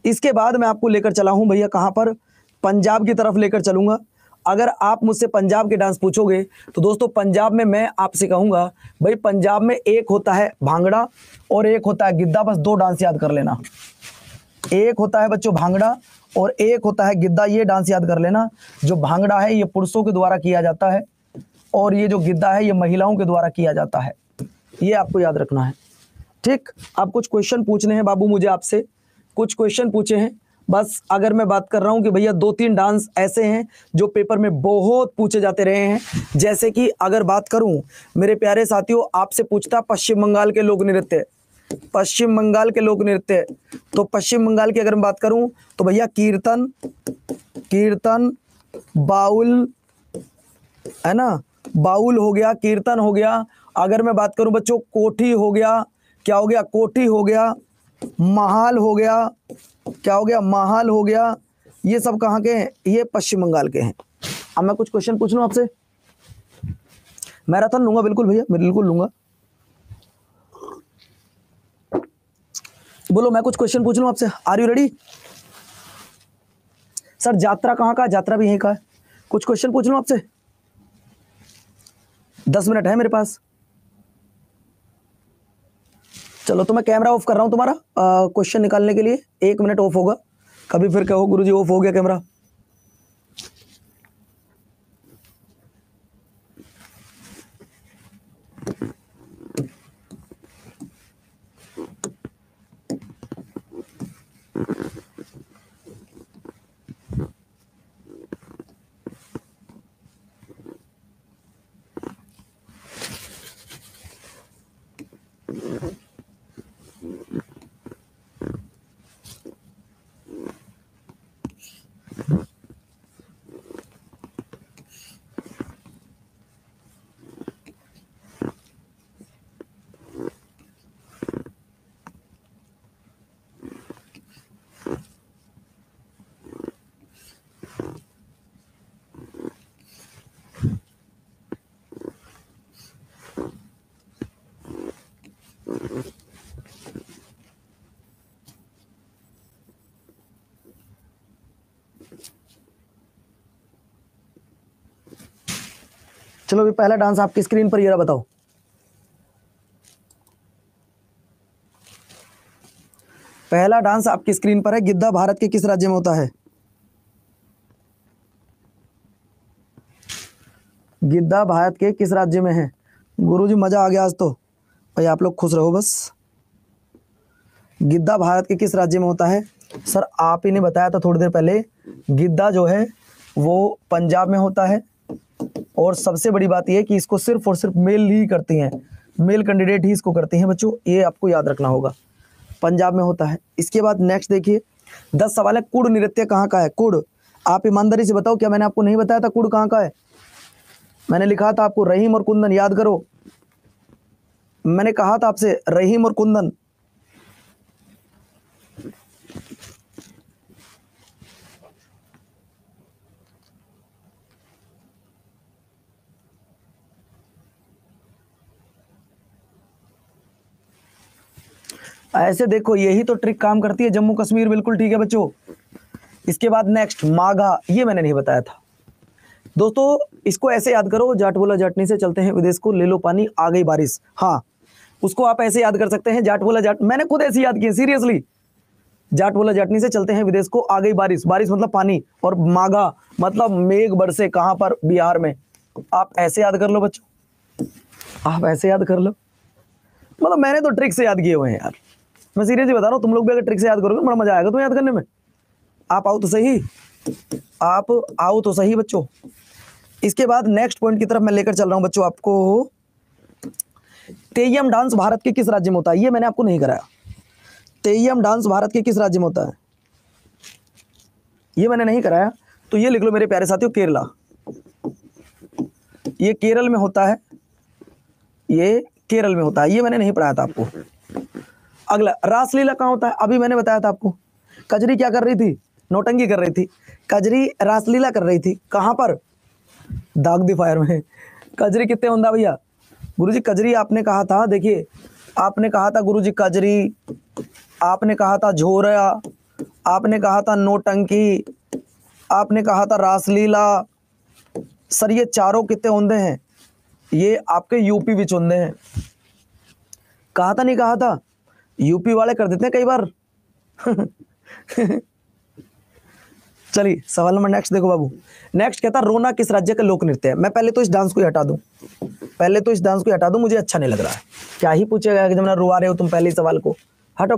इसके बाद मैं आपको लेकर चला हूं भैया कहां पर? पंजाब की तरफ लेकर चलूंगा। अगर आप मुझसे पंजाब के डांस पूछोगे तो दोस्तों, पंजाब में मैं आपसे कहूंगा भाई, पंजाब में एक होता है भांगड़ा और एक होता है गिद्धा। बस 2 डांस याद कर लेना। एक होता है बच्चों भांगड़ा और एक होता है गिद्धा। ये डांस याद कर लेना। जो भांगड़ा है ये पुरुषों के द्वारा किया जाता है, और ये जो गिद्धा है ये महिलाओं के द्वारा किया जाता है। ये आपको याद रखना है, ठीक। आप कुछ क्वेश्चन पूछने हैं बाबू मुझे आपसे, कुछ क्वेश्चन पूछे हैं बस। अगर मैं बात कर रहा हूं कि भैया 2-3 डांस ऐसे हैं जो पेपर में बहुत पूछे जाते रहे हैं, जैसे कि अगर बात करूं मेरे प्यारे साथियों, आपसे पूछता पश्चिम बंगाल के लोक नृत्य, पश्चिम बंगाल के लोक नृत्य। तो पश्चिम बंगाल की अगर मैं बात करूं तो भैया कीर्तन, कीर्तन, बाउल, है ना, बाउल हो गया, कीर्तन हो गया। अगर मैं बात करूं बच्चों कोठी हो गया, क्या हो गया, कोठी हो गया, महाल हो गया, क्या हो गया, महाल हो गया। ये सब कहाँ के हैं, ये पश्चिम बंगाल के हैं। अब मैं कुछ क्वेश्चन पूछ लूं आपसे, मैराथन लूंगा बिल्कुल भैया, मैं बिल्कुल लूंगा। बोलो, मैं कुछ क्वेश्चन पूछ लूं आपसे, आर यू रेडी? सर यात्रा कहाँ का, यात्रा भी यहीं का है। कुछ क्वेश्चन पूछ लूं आपसे, 10 मिनट है मेरे पास। चलो तो मैं कैमरा ऑफ कर रहा हूं तुम्हारा क्वेश्चन निकालने के लिए, 1 मिनट ऑफ होगा। कभी फिर कहो गुरुजी ऑफ हो गया कैमरा। चलो अभी पहला डांस आपकी स्क्रीन पर ये रहा, बताओ। पहला डांस आपकी स्क्रीन पर है, गिद्धा भारत के किस राज्य में होता है? गिद्धा भारत के किस राज्य में है? गुरुजी मजा आ गया आज तो भाई, आप लोग खुश रहो बस। गिद्धा भारत के किस राज्य में होता है? सर आप ही ने बताया था थोड़ी देर पहले, गिद्धा जो है वो पंजाब में होता है। और सबसे बड़ी बात यह कि इसको सिर्फ और सिर्फ मेल ही करती हैं, मेल कैंडिडेट ही इसको करते हैं बच्चों, ये आपको याद रखना होगा, पंजाब में होता है। इसके बाद नेक्स्ट देखिए, 10 सवाल है, कुड़ नृत्य कहाँ का है? कुड़, आप ईमानदारी से बताओ, क्या मैंने आपको नहीं बताया था कुड़ कहाँ का है? मैंने लिखा था आपको रहीम और कुंदन, याद करो, मैंने कहा था आपसे रहीम और कुंदन। ऐसे देखो, यही तो ट्रिक काम करती है, जम्मू कश्मीर बिल्कुल ठीक है बच्चों। इसके बाद नेक्स्ट माघा, ये मैंने नहीं बताया था दोस्तों, इसको ऐसे याद करो, जाट बोला जाटनी से चलते हैं विदेश को, ले लो पानी आ गई बारिश। हाँ, उसको आप ऐसे याद कर सकते हैं, जाट बोला जाट, मैंने खुद ऐसे याद किया सीरियसली, जाट बोला जाटनी से चलते हैं विदेश को, आ गई बारिश, बारिश मतलब पानी, और माघा मतलब मेघ बरसे, कहां पर? बिहार में। आप ऐसे याद कर लो बच्चों, आप ऐसे याद कर लो, मतलब मैंने तो ट्रिक से याद किए हुए हैं यार, मैं सीरियसली बता रहा हूँ, तुम लोग भी अगर ट्रिक से याद करोगे बड़ा मजा आएगा तुम्हें याद करने में। आप आओ तो सही, आप आओ तो सही बच्चों। इसके बाद नेक्स्ट पॉइंट की तरफ मैं लेकर चल रहा हूं बच्चों आपको, तेयम डांस भारत के किस राज्य में होता है? ये मैंने आपको नहीं कराया, तेयम डांस भारत के किस राज्य में होता है? ये मैंने नहीं कराया, तो ये लिख लो मेरे प्यारे साथियों, केरला, ये केरल में होता है, ये केरल में होता है, ये मैंने नहीं पढ़ाया था आपको। अगला, रासलीला कहाँ होता है? अभी मैंने बताया था आपको, कजरी क्या कर रही थी? नौटंकी कर रही थी, कजरी रासलीला कर रही थी, कहां पर? दाग दी फायर में। कजरी कितने होंदा भैया? गुरुजी कजरी आपने कहा था, देखिए आपने कहा था गुरुजी कजरी, आपने कहा था झोरा, आपने कहा था नौटंकी, आपने कहा था रासलीला। सर ये चारों कितने होंदे हैं? ये आपके यूपी विच होंदे हैं। कहा था नहीं कहा था? यूपी वाले कर देते हैं कई बार। चलिए सवाल नंबर नेक्स्ट देखो बाबू, नेक्स्ट कहता रोना किस राज्य का लोक नृत्य है? मैं पहले तो इस डांस को हटा दूं, पहले तो इस डांस को हटा दूं, मुझे अच्छा नहीं लग रहा है। क्या ही पूछेगा कि जब ना रुआ रहे हो तुम पहले सवाल को, हटो।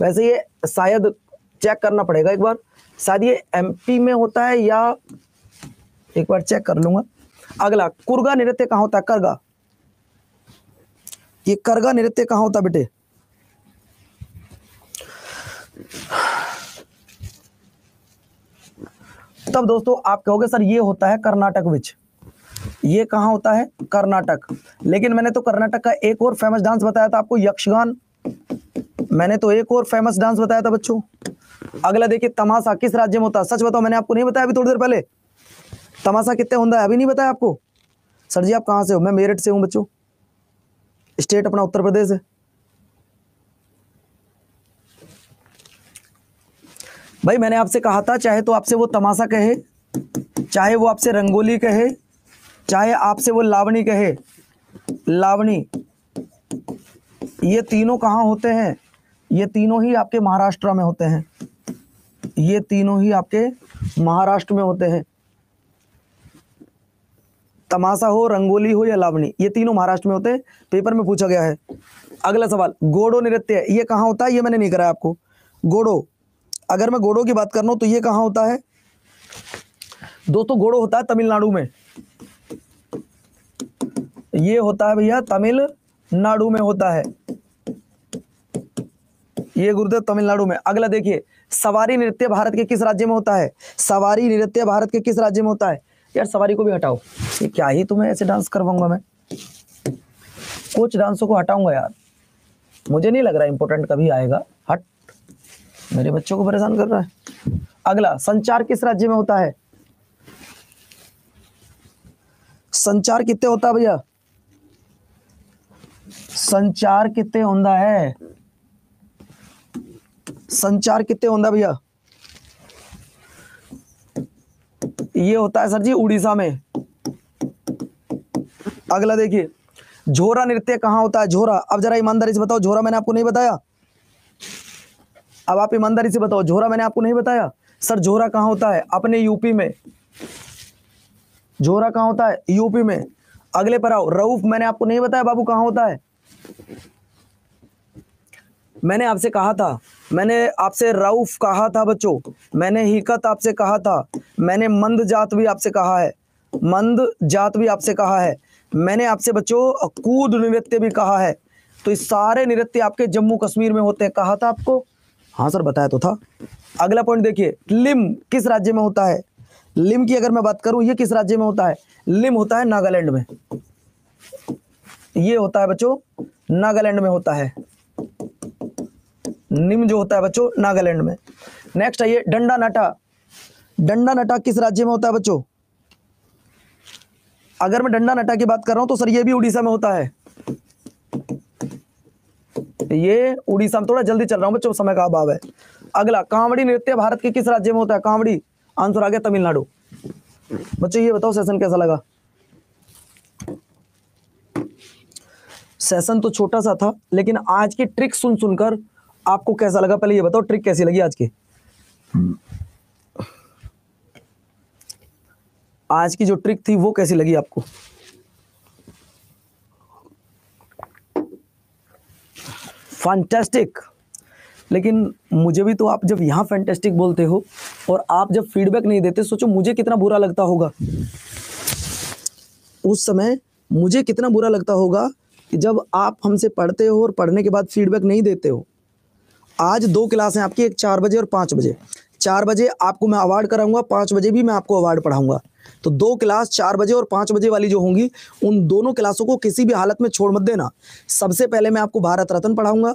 वैसे ये शायद चेक करना पड़ेगा एक बार, शायद ये एमपी में होता है या एक बार चेक कर लूंगा। अगला, कुर्गा नृत्य कहाँ होता है? करगा, ये करगा नृत्य कहाँ होता है बेटे? तब दोस्तों आप कहोगे सर ये होता है कर्नाटक विच, ये कहाँ होता है? कर्नाटक। लेकिन मैंने तो कर्नाटक का एक और फेमस डांस बताया था आपको, यक्षगान। मैंने तो एक और फेमस डांस बताया था बच्चों। अगला देखिए, तमाशा किस राज्य में होता है? सच बताओ, मैंने आपको नहीं बताया अभी थोड़ी देर पहले? तमाशा कितने होता है अभी नहीं बताया आपको? सर जी आप कहाँ से हो? मैं मेरठ से हूँ बच्चों, स्टेट अपना उत्तर प्रदेश है। भाई मैंने आपसे कहा था, चाहे तो आपसे वो तमाशा कहे, चाहे वो आपसे रंगोली कहे, चाहे आपसे वो लावणी कहे, लावणी, ये तीनों कहाँ होते हैं? ये तीनों ही आपके महाराष्ट्र में होते हैं, ये तीनों ही आपके महाराष्ट्र में होते हैं। तमाशा हो, रंगोली हो या लावणी, ये तीनों महाराष्ट्र में होते हैं, पेपर में पूछा गया है। अगला सवाल, गोडो नृत्य ये कहाँ होता है? ये मैंने नहीं कराया आपको। गोडो, अगर मैं गोडो की बात कर रहा हूं तो ये कहाँ होता है दोस्तों? गोडो होता है तमिलनाडु में, ये होता है भैया तमिलनाडु में होता है, ये गुरुदेव तमिलनाडु में। अगला देखिए, सवारी नृत्य भारत के किस राज्य में होता है? सवारी नृत्य भारत के किस राज्य में होता है? यार सवारी को भी हटाओ, ये क्या ही तुम्हें ऐसे डांस करवाऊंगा मैं, कुछ डांसों को हटाऊंगा यार, मुझे नहीं लग रहा इंपॉर्टेंट कभी आएगा। हट, मेरे बच्चों को परेशान कर रहा है। अगला, संचार किस राज्य में होता है? संचार कितने होता है भैया? संचार कितने होता है? संचार कितने होता है भैया? ये होता है सर जी उड़ीसा में। अगला देखिए, झोरा नृत्य कहाँ होता है? झोरा, अब जरा ईमानदारी से बताओ, झोरा मैंने आपको नहीं बताया? अब आप ईमानदारी से बताओ, झोरा मैंने आपको नहीं बताया? सर झोरा कहाँ होता है? अपने यूपी में। झोरा कहाँ होता है? यूपी में। अगले पर आओ, रऊफ मैंने आपको नहीं बताया बाबू कहाँ होता है? मैंने आपसे कहा था, मैंने आपसे रऊफ कहा था बच्चों, मैंने हिकत आपसे कहा था, मैंने मंद जात भी आपसे कहा है, मंद जात भी आपसे कहा है, मैंने आपसे बच्चों कूद नृत्य भी कहा है। तो इस सारे नृत्य आपके जम्मू कश्मीर में होते हैं, कहा था आपको? हाँ सर बताया तो था। अगला पॉइंट देखिए, लिम किस राज्य में होता है? लिम की अगर मैं बात करूं, ये किस राज्य में होता है? लिम होता है नागालैंड में, ये होता है बच्चों नागालैंड में होता है, निम जो होता है बच्चों नागालैंड में। नेक्स्ट आइए, डंडा नाटा, डंडा नाटा किस राज्य में होता है बच्चों? अगर मैं डंडा नाटा की बात कर रहा हूं तो सर ये भी उड़ीसा में होता है, ये उड़ीसा में। थोड़ा जल्दी चल रहा हूं बच्चों, समय का अभाव है। अगला, कांवड़ी नृत्य भारत के किस राज्य में होता है? कांवड़ी, आंसर आ गया तमिलनाडु। बच्चों ये बताओ सेशन कैसा लगा? सेशन तो छोटा सा था, लेकिन आज की ट्रिक सुन सुनकर आपको कैसा लगा? पहले ये बताओ ट्रिक कैसी लगी आज की? आज की जो ट्रिक थी वो कैसी लगी आपको? फैंटास्टिक। लेकिन मुझे भी तो, आप जब यहाँ फैंटास्टिक बोलते हो और आप जब फीडबैक नहीं देते, सोचो मुझे कितना बुरा लगता होगा उस समय, मुझे कितना बुरा लगता होगा कि जब आप हमसे पढ़ते हो और पढ़ने के बाद फीडबैक नहीं देते हो। आज 2 क्लास हैं आपकी, एक 4 बजे और 5 बजे। 4 बजे आपको मैं अवार्ड कराऊंगा, 5 बजे भी मैं आपको अवार्ड पढ़ाऊंगा। तो 2 क्लास 4 बजे और 5 बजे वाली जो होंगी, उन दोनों क्लासों को किसी भी हालत में छोड़ मत देना। सबसे पहले मैं आपको भारत रत्न पढ़ाऊंगा,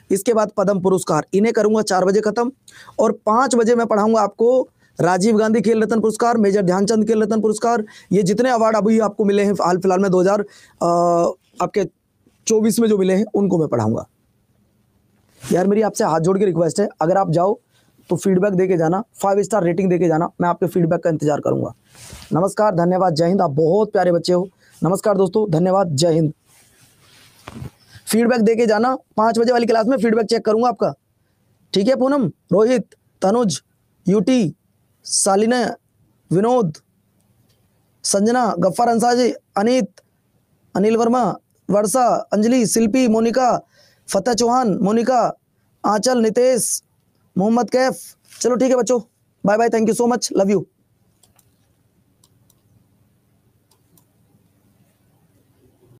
इसके बाद पद्म पुरस्कार, इन्हें करूंगा 4 बजे खत्म, और 5 बजे मैं पढ़ाऊंगा आपको राजीव गांधी खेल रत्न पुरस्कार, मेजर ध्यानचंद खेल रत्न पुरस्कार। ये जितने अवार्ड अभी आपको मिले हैं हाल फिलहाल में 2024 में जो मिले हैं, उनको मैं पढ़ाऊंगा। यार मेरी आपसे हाथ जोड़ के रिक्वेस्ट है, अगर आप जाओ तो फीडबैक देके जाना, 5 स्टार रेटिंग देके जाना, मैं आपके फीडबैक का इंतजार करूंगा। नमस्कार, धन्यवाद, जय हिंद। आप बहुत प्यारे बच्चे हो। नमस्कार दोस्तों, धन्यवाद, जय हिंद। फीडबैक देके जाना, 5 बजे वाली क्लास में फीडबैक चेक करूंगा आपका। ठीक है पूनम, रोहित, तनुज, यूटी, सालिना, विनोद, संजना, गफ्फार अंसारी, अनीत, अनिल वर्मा, वर्षा, अंजलि, शिल्पी, मोनिका, फतेह चौहान, मोनिका, आंचल, नितेश, मोहम्मद कैफ। चलो ठीक है बच्चों, bye bye, thank you so much, love you.